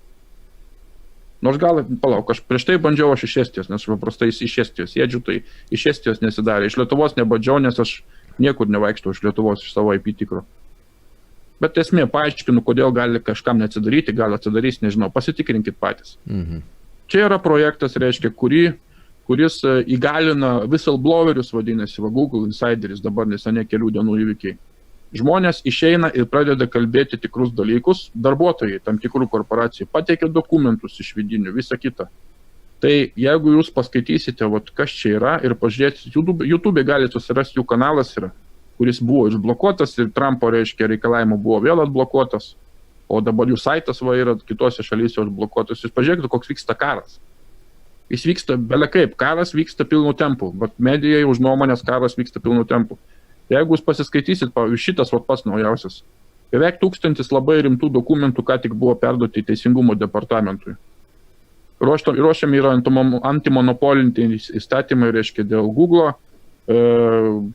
Nors palauk, aš prieš tai bandžiau aš iš Estijos, nes paprastai iš Estijos sėdžiu, tai iš Estijos nesidarė. Iš Lietuvos nebandžiau, nes aš niekur nevaikštau iš Lietuvos, iš savo IP tikro. Bet esmė, paaiškinu, kodėl gali kažkam neatsidaryti, gal atsidarys, nežinau, pasitikrinkit patys. Čia yra projektas, reiškia, kuris įgalina whistleblowerius, vadinasi, Google Insideris, dabar neseniai kelių dienų įvykiai. Žmonės išeina ir pradeda kalbėti tikrus dalykus, darbuotojai tam tikrų korporacijų pateikia dokumentus iš vidinių, visą kitą. Tai jeigu jūs paskaitysite, kas čia yra ir pažiūrėsite, YouTube galite susirasti, jų kanalas yra, kuris buvo išblokuotas ir Trumpo, reiškia, reikalavimų buvo vėl atblokuotas, o dabar jų saitas yra kitose šalyse užblokuotas. Jūs pažiūrėkite, koks vyksta karas. Jis vyksta belekaip, karas vyksta pilnu tempu, bet medijai už nuomonės karas vyksta pilnu tempu. Jeigu jūs pasiskaitysit, šitas pats naujausias, beveik 1000 labai rimtų dokumentų, ką tik buvo perduoti Teisingumo departamentui. Ruošiami yra antimonopolinti įstatymai, reiškia, dėl Google'o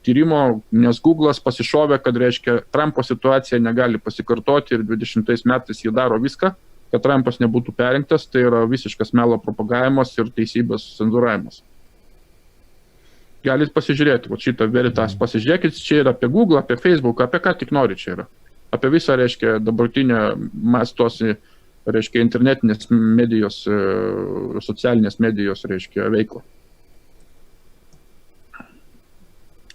tyrimo, nes Google'as pasišovė, kad, reiškia, Trumpo situacija negali pasikartoti ir 20 metais jie daro viską, kad Trumpas nebūtų perinktas, tai yra visiškas melo propagavimas ir teisybės cenzūravimas. Galit pasižiūrėti, šitą Veritas pasižiūrėkit, čia yra apie Google, apie Facebook, apie ką tik nori čia yra. Apie visą, reiškia, dabartinę mastos, reiškia, internetinės medijos, socialinės medijos, reiškia, veiklą.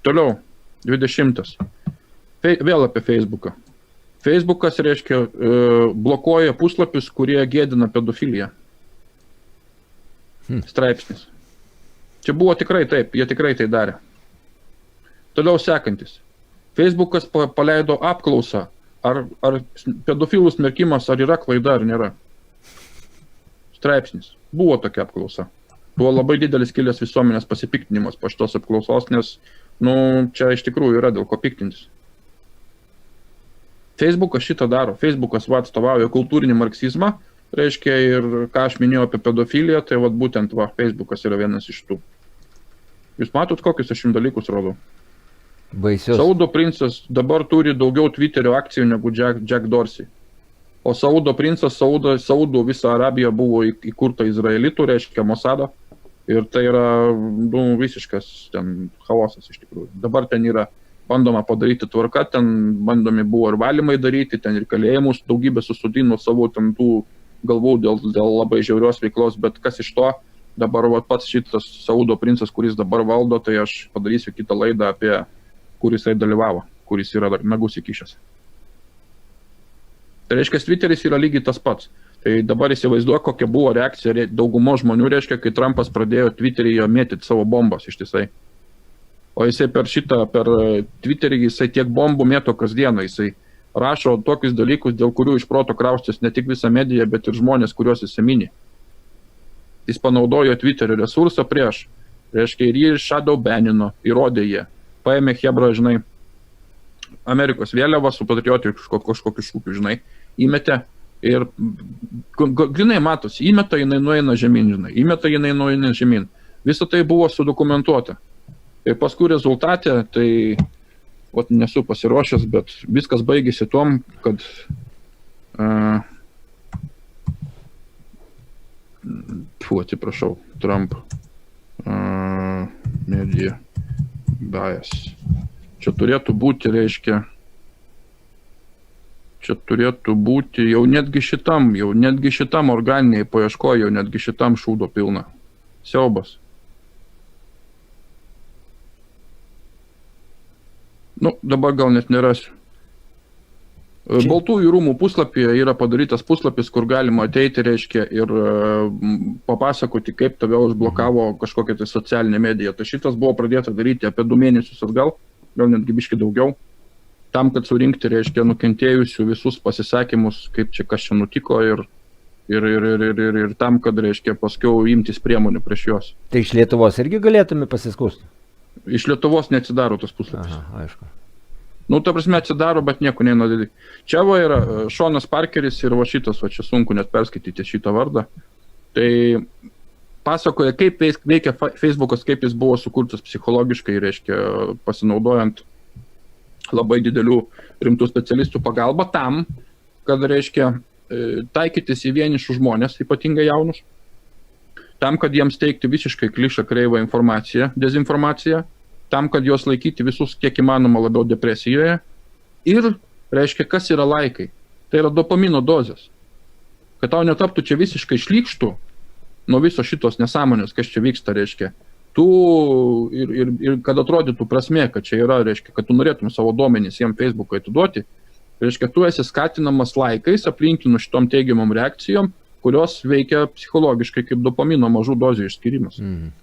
Toliau, 20. Vėl apie Facebooką. Facebookas, reiškia, blokuoja puslapius, kurie gėdina pedofiliją. Straipsnis. Čia buvo tikrai taip, jie tikrai tai darė. Toliau sekantis. Facebookas paleido apklausą, ar pedofilų smerkimas, ar yra klaida, ar nėra. Straipsnis. Buvo tokia apklausa. Buvo labai didelis kilęs visuomenės pasipiktinimas po šitos apklausos, nes čia iš tikrųjų yra dėl ko piktintis. Facebookas šitą daro. Facebookas atstovauja kultūrinį marksizmą, reiškia, ir ką aš minėjau apie pedofiliją, tai būtent Facebookas yra vienas iš tų. Jūs matot, kokius aš jums dalykus rodau? Baisios. Saudo princas dabar turi daugiau Twitterio akcijų negu Jack Dorsey. O Saudo princas, Saudų visa Arabija buvo įkurta izraelitų, reiškia, Mosado. Ir tai yra visiškas ten chaosas iš tikrųjų. Dabar ten yra bandoma padaryti tvarką, ten bandomi buvo ir valymai daryti, ten ir kalėjimus daugybė susodino savo ten tų galvų dėl labai žiaurios veiklos, bet kas iš to, dabar pats šitas Saudo princas, kuris dabar valdo, tai aš padarysiu kitą laidą apie kur jisai dalyvavo, kuris yra nagus įkišęs. Tai reiškia, Twitteris yra lygiai tas pats. Tai dabar įsivaizduoju, kokia buvo reakcija daugumo žmonių, reiškia, kai Trumpas pradėjo Twitteryje mėtyti savo bombas ištisai. O jisai per Twitterį jisai tiek bombų mėto kasdieną, jisai rašo tokius dalykus, dėl kurių iš proto kraustis ne tik visą mediją, bet ir žmonės, kuriuos jis mini. Jis panaudojo Twitterio resursą prieš, reiškia, ir jį shadowbanino, įrodė jie. Paėmė Hebra, žinai, Amerikos vėliavą su patriotišku kažkokiu šūkiu, žinai, įmetė ir grinai matosi, įmeta jinai nueina žemyn, žinai, įmeta jinai nueina žemyn. Visą tai buvo sudokumentuota. Ir paskui rezultate, tai nesu pasiruošęs, bet viskas baigėsi tom, kad atsiprašau, Trump media bias. Čia turėtų būti, reiškia, jau netgi šitam organiniai paieškojo, jau netgi šitam šūdo pilna. Siaubas. Dabar gal net nerasiu. Baltųjų rūmų puslapyje yra padarytas puslapis, kur galima ateiti, reiškia, ir papasakoti, kaip tave užblokavo kažkokia tai socialinė medija. Tai šitas buvo pradėta daryti apie 2 mėnesius atgal, gal netgi biški daugiau, tam, kad surinkti, reiškia, nukentėjusių visus pasisakymus, kaip čia kas čia nutiko ir tam, kad, reiškia, paskiau imtis priemonių prieš juos. Tai iš Lietuvos irgi galėtume pasiskųsti? Iš Lietuvos neatsidaro tas puslapis. Aha, aišku. Ta prasme atsidaro, bet nieko neina daryti. Čia yra Šonas Parkeris ir šitas, čia sunku net perskaityti šitą vardą. Tai pasakoja, kaip veikia Facebookas, kaip jis buvo sukurtas psichologiškai, reiškia, pasinaudojant labai didelių rimtų specialistų pagalbą tam, kad, reiškia, taikytis į vienišus žmonės, ypatingai jaunus, tam, kad jiems teikti visiškai klišą kreivą informaciją, dezinformaciją, tam, kad juos laikyti visus kiek įmanoma labiau depresijoje. Ir, reiškia, kas yra laikai? Tai yra dopamino dozės. Kad tau netaptų čia visiškai šlykštų nuo viso šitos nesąmonės, kas čia vyksta, reiškia. Tu ir kad atrodytų prasmė, kad čia yra, reiškia, kad tu norėtum savo duomenys jiem Facebook'ą atiduoti, reiškia, tu esi skatinamas laikais, aplinkinų šitom teigiamom reakcijom, kurios veikia psichologiškai kaip dopamino mažų dozių išskyrimas.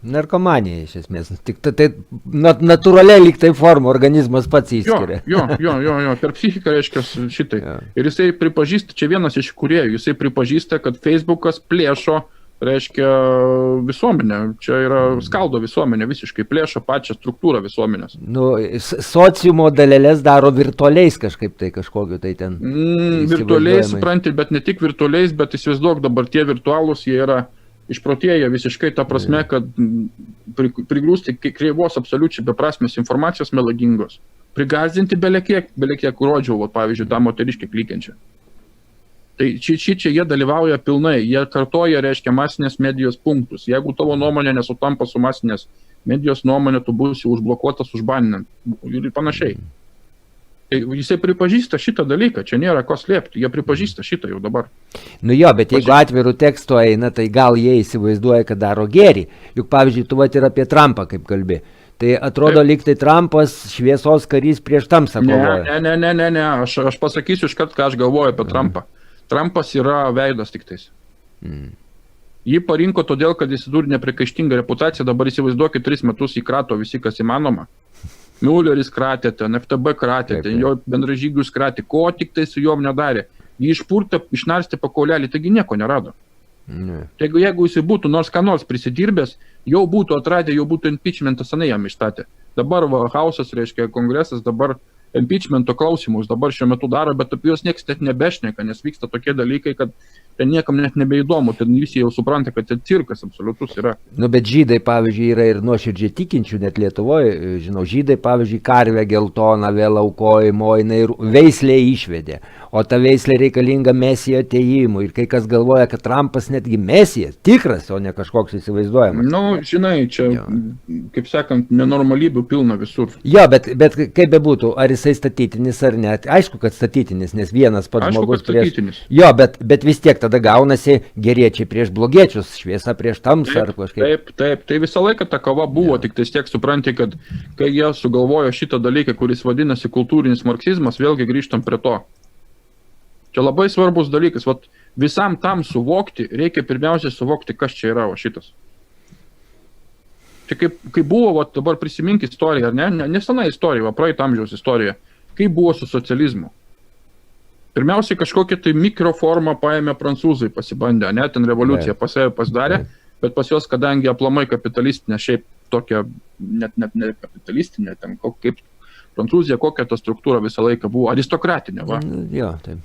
Narkomanija iš esmės. Tik tai natūraliai lyg tai forma organizmas pats įskiria. Jo, per psichiką reiškia šitai. Ja. Ir jisai pripažįsta, čia vienas iš kūrėjų, jisai pripažįsta, kad Facebookas plėšo, reiškia, visuomenę. Čia yra skaldo visuomenę, visiškai plėšo pačią struktūrą visuomenės. Sociumo dalelės daro virtualiais kažkaip tai kažkokiu tai ten. Virtualiais, supranti, bet ne tik virtualiais, bet įsivaizduok dabar tie virtualūs, jie yra išprotėję visiškai ta prasme, kad prigrūsti kreivos absoliučiai beprasmės informacijos melagingos. Prigazdinti belekiek rodžiau, pavyzdžiui, tą moteriškę klykiančią. Tai čia jie dalyvauja pilnai, jie kartoja, reiškia, masinės medijos punktus. Jeigu tavo nuomonė nesutampa su masinės medijos nuomonė, tu būsi užblokuotas, užbaninant ir panašiai. Tai jisai pripažįsta šitą dalyką, čia nėra ko slėpti, jie pripažįsta šitą jau dabar. Bet jeigu atvirų teksto eina, tai gal jie įsivaizduoja, kad daro gėrį. Juk, pavyzdžiui, tu ir apie Trumpą, kaip kalbi. Tai atrodo, lyg tai Trumpas šviesos karys prieš tamsą kovoja. Ne, aš pasakysiu iškart, ką aš galvoju apie Trumpą. Trumpas yra veidas tik tais. Jį parinko todėl, kad jis turi neprikaištingą reputaciją, dabar įsivaizduokit 3 metus įkrato visi, kas įmanoma. Muelleris kratėte, FTB kratėte, jo bendražygius kratė, ko tik tai su juom nedarė. Jį išpurtė, išnarstė pakaulelį, taigi nieko nerado. Jeigu jis būtų nors ką nors prisidirbęs, jau būtų atradę, jau būtų impeachmentą senai jam išstatę. Dabar Hausas, reiškia, kongresas, dabar impeachmento klausimus dabar šiuo metu daro, bet apie juos niekas net nebešneka, nes vyksta tokie dalykai, kad ten niekam net nebeįdomu, ten visi jau supranta, kad ten cirkas absoliutus yra. Bet žydai, pavyzdžiui, yra ir nuoširdžiai tikinčių, net Lietuvoje, žinau, žydai, pavyzdžiui, karvę geltoną vėl aukojimo, jinai veislė išvedė, o ta veislė reikalinga mesijo atėjimui, ir kai kas galvoja, kad Trumpas netgi mesijas, tikras, o ne kažkoks įsivaizduojamas. Žinai, čia, kaip sakant, nenormalybių pilna visur. Jo, bet kaip bebūtų, ar jisai statytinis ar ne, aišku, kad statytinis, nes vienas pats žmogus prieš... Jo, bet vis tiek tada gaunasi geriečiai prieš blogiečius, šviesa prieš tamsą ar kažkaip. Taip, tai visą laiką ta kova buvo, tik tais tiek supranti, kad kai jie sugalvojo šitą dalyką, kuris vadinasi kultūrinis marksizmas, vėlgi grįžtam prie to. Čia labai svarbus dalykas. Vat visam tam suvokti, reikia pirmiausia suvokti, kas čia yra šitas. Čia kaip buvo, vat, dabar prisimink istoriją, nesena istorija, praeitą amžiaus istorija, kaip buvo su socializmu. Pirmiausiai kažkokią tai mikroformą paėmė prancūzai pasibandė, ten revoliuciją pas save pasidarė, bet pas juos, kadangi aplamai kapitalistinė, šiaip tokia, net ne kapitalistinė, ten kaip Prancūzija, kokia ta struktūra visą laiką buvo, aristokratinė, va. Jo, taip.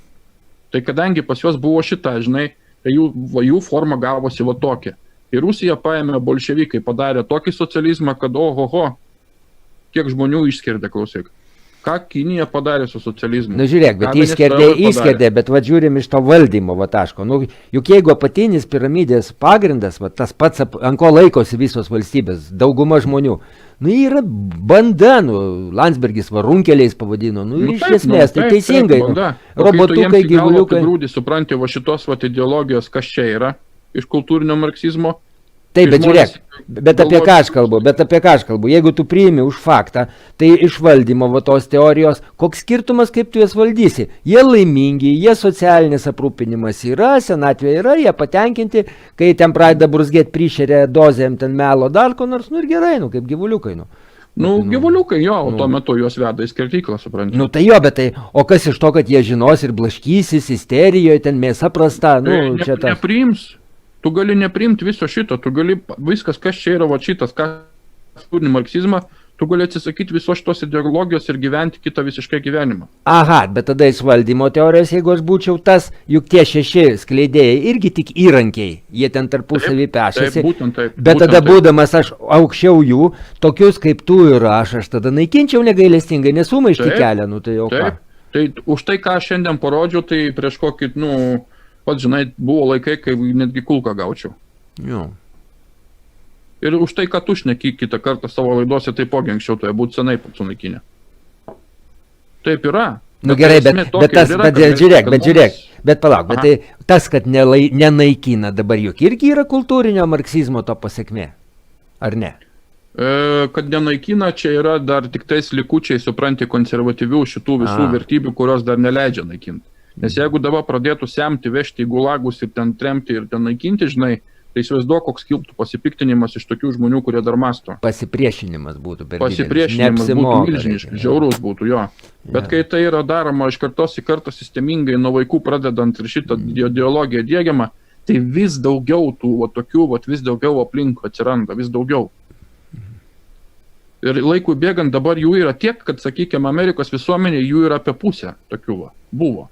Tai kadangi pas juos buvo šita, žinai, tai jų forma gavosi va tokia. Ir Rusija paėmė bolševikai, padarė tokį socializmą, kad ohoho, kiek žmonių išskirdė, klausyk. Ką Kinija padarė su socializmu? Na žiūrėk, bet įskirdė, bet va žiūrim iš to valdymo va taško. Nu, juk jeigu apatinis piramidės pagrindas, va tas pats, ant ko laikosi visos valstybės, dauguma žmonių, nu yra banda, Landsbergis varunkeliais pavadino, iš esmės, tai teisingai, robotukai, gyvuliukai. Grūdį, supranti, va šitos va ideologijos, kas čia yra iš kultūrinio marksizmo. Taip, bet žiūrėk, bet apie ką aš kalbu, jeigu tu priimi už faktą, tai iš valdymo va tos teorijos, koks skirtumas, kaip tu jas valdysi. Jie laimingi, jie socialinis aprūpinimas yra, senatvė yra, jie patenkinti, kai ten pradeda bruzgėti prišerę dozėm, ten melo dar ko nors, ir gerai, kaip gyvuliukai. Gyvuliukai, jo, tuo metu juos veda į skirtyklą, supranti. Tai jo, bet tai, o kas iš to, kad jie žinos ir blaškysis, isterijoje, ten mėsa prasta, čia tas. Nepriims. Tu gali nepriimti viso šito, tu gali viskas, kas čia yra va šitas, kas turi marksizmą, tu gali atsisakyti visos šitos ideologijos ir gyventi kitą visiškai gyvenimą. Aha, bet tada iš valdymo teorijos, jeigu aš būčiau tas, juk tie 6 skleidėjai irgi tik įrankiai, jie ten tarpusavį pešasi. Bet tada būdamas aš aukščiau jų, tokius kaip tu ir aš tada naikinčiau negailestingai, nesumaišti kelią, tai jau ką. Tai už tai, ką šiandien parodžiau, tai prieš kokį, pats, žinai, buvo laikai, kai netgi kulką gaučiau. Jo. Ir už tai, kad tu šneki kitą kartą savo laidose, taipogi anksčiau toje būtų senai sunaikinę. Taip yra. Gerai, bet palauk, bet tai tas, kad nenaikina dabar juk irgi yra kultūrinio marksizmo to pasekmė, ar ne? Kad nenaikina, čia yra dar tik tais likučiai, supranti, konservatyvių šitų visų vertybių, kurios dar neleidžia naikinti. Nes jeigu dabar pradėtų semti, vežti į gulagus ir ten tremti ir ten naikinti, žinai, tai įsivaizduok, koks kiltų pasipiktinimas iš tokių žmonių, kurie dar mąsto. Pasipriešinimas būtų per didelis. Pasipriešinimas būtų milžiniškas, žiaurus būtų, jo. Bet kai tai yra daroma iš kartos į kartą sistemingai, nuo vaikų pradedant ir šitą ideologiją diegiama, tai vis daugiau tų tokių, vis daugiau aplinkų atsiranda, vis daugiau. Ir laikui bėgant dabar jų yra tiek, kad, sakykime, Amerikos visuomenė jų yra apie pusę tokių buvo.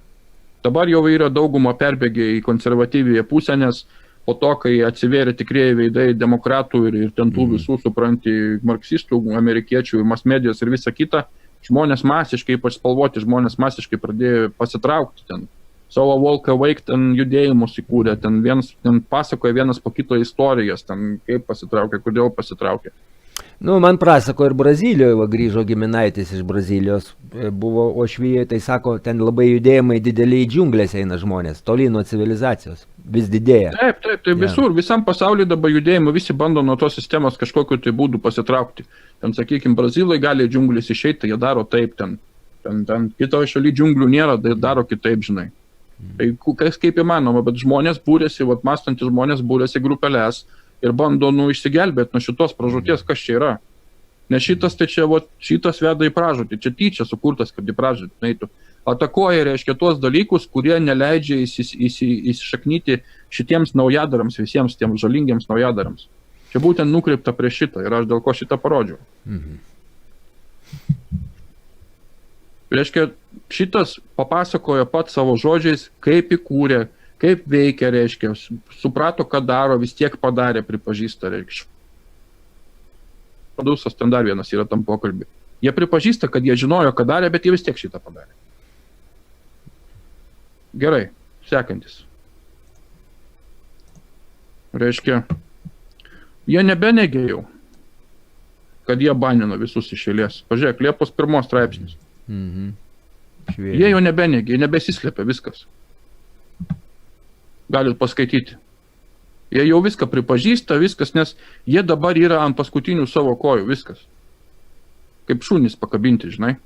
Dabar jau yra dauguma perbėgė į konservatyvėje pusę, nes po to, kai atsivėrė tikrieji veidai demokratų ir ten tų visų, supranti, marksistų, amerikiečių, mas medijos ir visa kita, žmonės masiškai, ypač spalvoti žmonės masiškai pradėjo pasitraukti ten. Savo Walk Awake ten judėjimus įkūrė, ten pasakoja vienas po kito istorijas, ten kaip pasitraukė, kodėl pasitraukė. Man pasako ir Brazilijoje, grįžo giminaitis iš Brazilijos, buvo Ošvijoje, tai sako, ten labai judėjimai dideliai į džiunglės eina žmonės, toli nuo civilizacijos, vis didėja. Taip, visur, visam pasaulyje dabar judėjimai, visi bando nuo tos sistemos kažkokiu tai būdu pasitraukti. Ten, sakykime, Brazilai gali džiunglės išeiti, tai jie daro taip, ten kitoje šalyje džiunglių nėra, tai daro kitaip, žinai. Tai kas kaip įmanoma, bet žmonės būrėsi, mąstantys žmonės būrėsi grupelės, ir bando išsigelbėti nuo šitos pražūties, kas čia yra. Nes šitas, tai čia, šitas veda į pražūtį, čia tyčia sukurtas, kad į pražūtį eitų. Atakuoja, reiškia, tuos dalykus, kurie neleidžia įsišaknyti šitiems naujadarams, visiems tiems žalingiams naujadarams. Čia būtent nukreipta prie šitą ir aš dėl ko šitą parodžiau. Reiškia, šitas papasakojo pats savo žodžiais, kaip įkūrė, kaip veikia, reiškia, suprato, ką daro, vis tiek padarė, pripažįsta, reiškia. Padusas ten dar vienas yra tam pokalbį. Jie pripažįsta, kad jie žinojo, ką darė, bet jie vis tiek šitą padarė. Gerai, sekantis. Reiškia, jie nebenegė jau, kad jie banino visus iš eilės. Pažiūrėk, Liepos 1 straipsnis. Jie jau nebenegė, jie nebesislėpia viskas. Galit paskaityti. Jie jau viską pripažįsta, viskas, nes jie dabar yra ant paskutinių savo kojų, viskas. Kaip šunys pakabinti, žinai.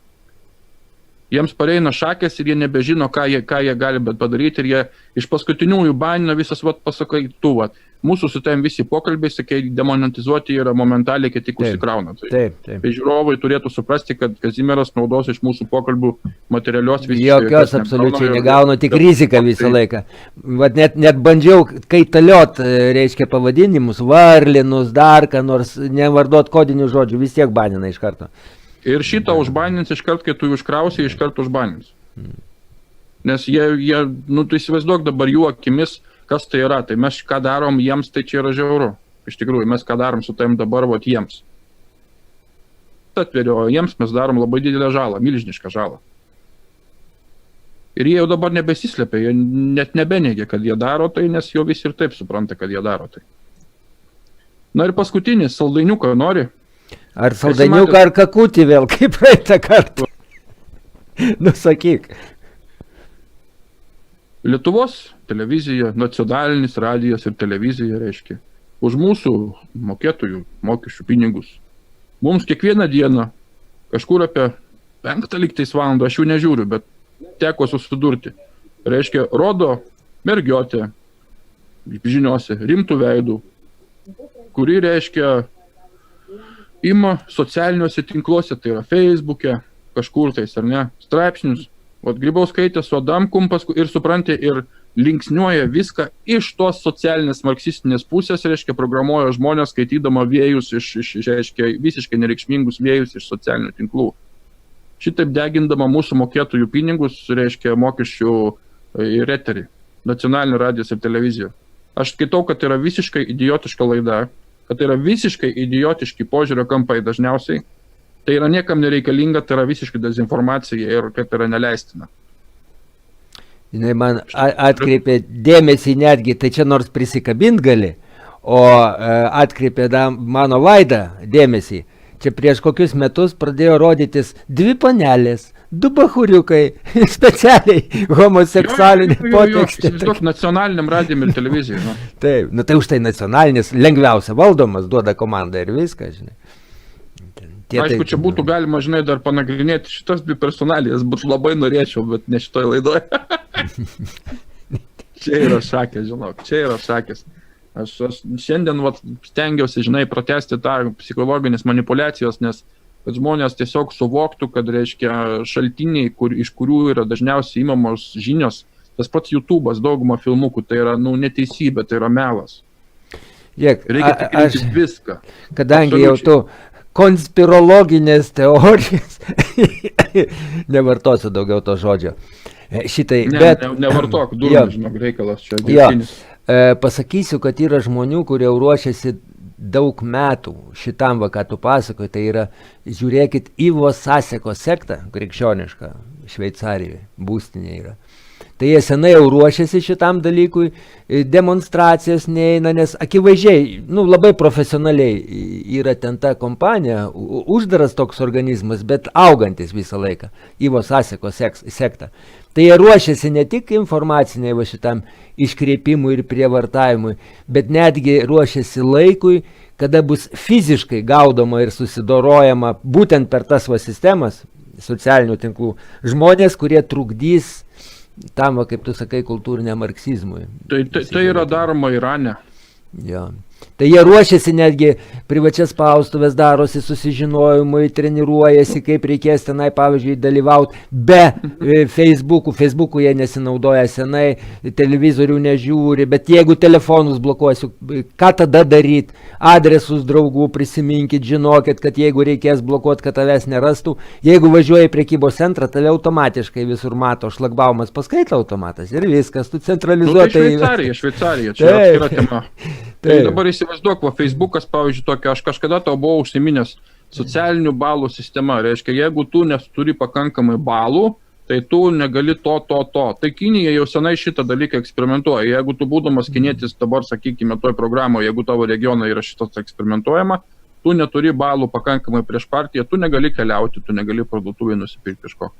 Jiems pareina šakės ir jie nebežino, ką jie gali padaryti ir jie iš paskutiniųjų banina visas, pasakai, mūsų su tavim visi pokalbiai, sakai, demonetizuoti yra momentaliai, kai tik užsikrauna. Taip. Tai žiūrovai turėtų suprasti, kad Kazimieras naudos iš mūsų pokalbių materialios visiškai. Jokios absoliučiai negauna, tik rizika visą laiką. Vat net bandžiau kaitaliot, reiškia, pavadinimus, varlinus, dar ką nors, nevardot kodinių žodžių, vis tiek banina iš karto. Ir šitą užbanins iškart, kai tu užkrausi, iškart užbanins. Nes jie tu įsivaizduok dabar jų akimis, kas tai yra. Tai mes ką darom jiems, tai čia yra žiauru. Iš tikrųjų, mes ką darom su tavim dabar, jiems. Atveriu, o jiems mes darom labai didelę žalą, milžinišką žalą. Ir jie jau dabar nebesislepia, jie net nebeneigia, kad jie daro tai, nes jau visi ir taip supranta, kad jie daro tai. Na ir paskutinis, saldainiuką nori? Ar saldainiuką, ar kakutį vėl, kaip praeitą kartą? Nusakyk. Lietuvos televizija, nacionalinis radijas ir televizija, reiškia, už mūsų mokėtojų mokesčių pinigus. Mums kiekvieną dieną, kažkur apie 5 valandą, aš jų nežiūriu, bet teko susidurti. Reiškia, rodo mergiotė žiniose, rimtų veidų, kuri, reiškia, ima socialiniuose tinkluose, tai yra Facebook'e, kažkur tais, ar ne, straipsnius. Grybauskaitė su Adamkum ir supranti ir linksniuoja viską iš tos socialinės marksistinės pusės, reiškia, programuoja žmonės skaitydama vėjus reiškia, visiškai nereikšmingus vėjus iš socialinių tinklų. Šitaip degindama mūsų mokėtojų pinigus, reiškia, mokesčių ir eterį, nacionalinį radijas ir televiziją. Aš skaitau, kad tai yra visiškai idiotiška laida, kad tai yra visiškai idiotiški požiūrio kampai dažniausiai, tai yra niekam nereikalinga, tai yra visiškai dezinformacija ir kad yra neleistina. Jinai man atkreipė dėmesį netgi, tai čia nors prisikabint gali, o atkreipė mano veidą dėmesį. Čia prieš kokius metus pradėjo rodytis 2 panelės, 2 bachuriukai, specialiai homoseksualinį potekstį. Įsivaizduok nacionaliniam radijam ir televizijai. Taip, tai už tai nacionalinis lengviausia valdomas, duoda komandą ir viską, žinai. Aišku, čia būtų galima, žinai, dar panagrinėti šitas 2 personalijas, būtų labai norėčiau, bet ne šitoj laidoje. Čia yra šakės, žinok, čia yra šakės. Aš šiandien stengiausi, žinai, pratesti tą psichologinės manipulacijos, nes kad žmonės tiesiog suvoktų, kad, reiškia, šaltiniai, iš kurių yra dažniausiai imamos žinios, tas pats YouTube'as, dauguma filmukų, tai yra, neteisybė, tai yra melas. Reikia tikrinti viską. Kadangi jau tu konspirologinės teorijas, nevartosiu daugiau to žodžio. Šitai, nevartok, durnas, žinok, reikalas čia dirbtinis. Pasakysiu, kad yra žmonių, kurie ruošiasi daug metų šitam, ką tu pasakoji, tai yra, žiūrėkit, Ivo Saseko sektą, krikščionišką, Šveicarijoje, būstinė yra. Tai jie senai jau ruošiasi šitam dalykui, demonstracijas neina, nes akivaizdžiai, labai profesionaliai yra ten ta kompanija, uždaras toks organizmas, bet augantis visą laiką, Ivo Saseko sekta. Tai jie ruošiasi ne tik informaciniai šitam iškreipimui ir prievartavimui, bet netgi ruošiasi laikui, kada bus fiziškai gaudoma ir susidorojama būtent per tas sistemas socialinių tinklų žmonės, kurie trukdys tam, kaip tu sakai, kultūriniam marksizmui. Tai yra daroma Irane. Jo. Tai jie ruošiasi netgi privačias spaustuvės, darosi susižinojimui, treniruojasi, kaip reikės tenai, pavyzdžiui, dalyvauti be Facebook'ų jie nesinaudoja senai, televizorių nežiūri, bet jeigu telefonus blokuosiu, ką tada daryti? Adresus draugų prisiminkit, žinokit, kad jeigu reikės blokuoti, kad tavęs nerastų, jeigu važiuoji į prekybos centrą, tave automatiškai visur mato, šlagbaumas paskaito automatas ir viskas, tu centralizuotai. Tai Šveicarija, čia atskira tema. Tai dabar įsivaizduok, Facebookas, pavyzdžiui, tokia, aš kažkada tau buvau užsiminęs socialinių balų sistema, reiškia, jeigu tu neturi pakankamai balų, tai tu negali to. Tai Kinija jau senai šitą dalyką eksperimentuoja. Jeigu tu būdamas kinietis dabar, sakykime, toj programoje, jeigu tavo regione yra šitas eksperimentuojama, tu neturi balų pakankamai prieš partiją, tu negali keliauti, tu negali parduotuvėje nusipirkti kažko.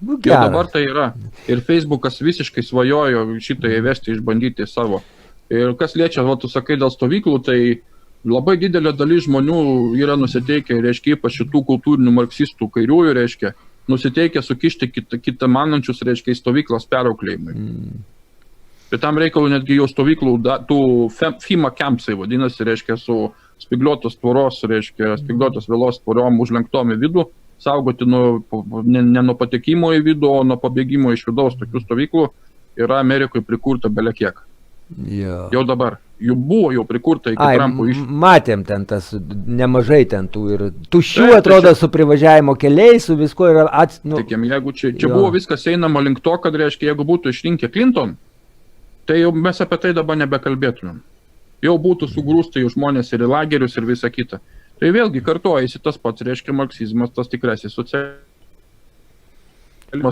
Jau dabar tai yra. Ir Facebookas visiškai svajojo šitą įvesti, išbandyti savo. Ir kas liečia, tu sakai, dėl stovyklų, tai labai didelė dalis žmonių yra nusiteikę, reiškia, ypač šitų kultūrinių marksistų kairiųjų, reiškia, nusiteikę sukišti kitą manančius, reiškia, į stovyklos perauklėjimai. Ir tam reikalų netgi jau stovyklų, tų FEMA campsai vadinasi, reiškia, su spigliuotos tvoros, reiškia, spigliuotos vėlos tvoriom užlenktom į vidų, saugoti ne nuo patekimo į vidų, o nuo pabėgimo iš vidaus tokių stovyklų yra Amerikoje prikurta belekiek. Jau dabar. Jų buvo jau prikurta iki Trumpo matėm ten tas nemažai ten tų ir tuščių atrodo su privažiavimo keliais, su visko yra Tikim, jeigu čia buvo viskas einama link to, kad reiškia, jeigu būtų išrinkę Clinton, tai jau mes apie tai dabar nebekalbėtumėm. Jau būtų sugrūsta jų žmonės ir į lagerius ir visa kita. Tai vėlgi kartojasi tas pats, reiškia, marksizmas, tas tikrasis socializmas,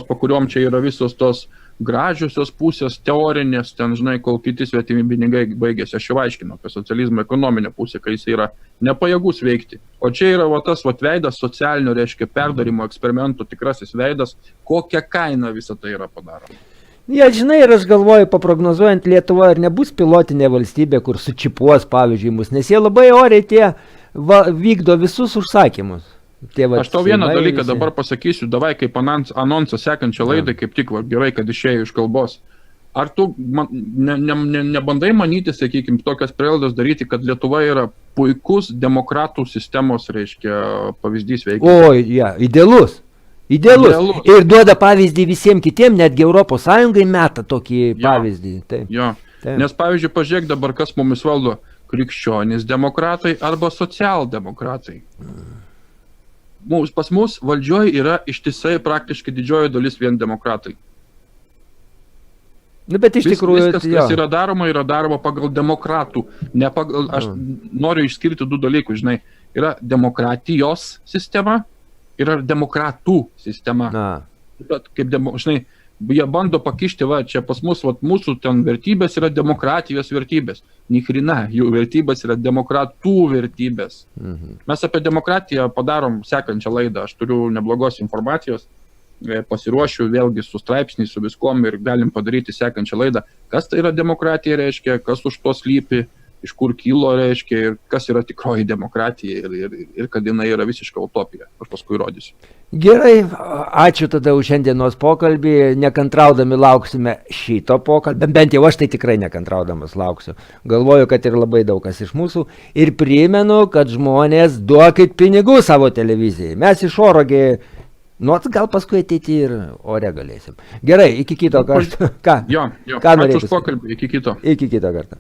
po kuriuom čia yra visos tos gražiosios pusės, teorinės, ten, žinai, kol kiti svetimi pinigai baigėsi. Aš jau aiškinu apie socializmą ekonominę pusę, kai jis yra nepajėgus veikti. O čia yra tas veidas socialinio, reiškia, perdarimo eksperimento tikrasis veidas, kokią kainą visą tai yra padaroma. Žinai, ir aš galvoju, paprognozuojant Lietuvą, ar nebus pilotinė valstybė, kur sučipuos, pavyzdžiui, mus, nes jie labai oriai tie vykdo visus užsakymus. Aš tau vieną dalyką dabar pasakysiu, davai kaip anonsą sekančią laidą, kaip tik gerai, kad išėjo iš kalbos. Ar tu nebandai manyti, sakykime, tokias prielaidas daryti, kad Lietuva yra puikus demokratų sistemos, reiškia, pavyzdys veikia? Idealus. Ir duoda pavyzdį visiems kitiem, netgi Europos Sąjungai meta tokį pavyzdį. Taip. Nes, pavyzdžiui, pažiūrėk dabar, kas mumis valdo, krikščionys demokratai arba socialdemokratai. Pas mus valdžioje yra ištisai praktiškai didžioji dalis vien demokratai. Bet iš tikrųjų... Viskas, kas yra daroma pagal demokratų. Aš noriu išskirti du dalykus, žinai. Yra demokratijos sistema, yra demokratų sistema. Žinai, jie bando pakišti, čia pas mus, mūsų ten vertybės yra demokratijos vertybės. Nikrina, jų vertybės yra demokratų vertybės. Mes apie demokratiją padarom sekančią laidą, aš turiu neblogos informacijos, pasiruošiu vėlgi su straipsniais, su viskom ir galim padaryti sekančią laidą. Kas tai yra demokratija, reiškia, kas už to slypi, iš kur kilo, reiškia, ir kas yra tikroji demokratija ir kad jinai yra visiška utopija. Aš paskui rodysiu. Gerai, ačiū tada už šiandienos pokalbį, nekantraudami lauksime šito pokalbį, bent jau aš tai tikrai nekantraudamas lauksiu. Galvoju, kad ir labai daug kas iš mūsų ir primenu, kad žmonės duokit pinigų savo televizijai. Mes iš orogi, gal paskui ateiti ir ore galėsim. Gerai, iki kito karto. Ką? Ačiū už pokalbį, iki kito. Iki kito karto.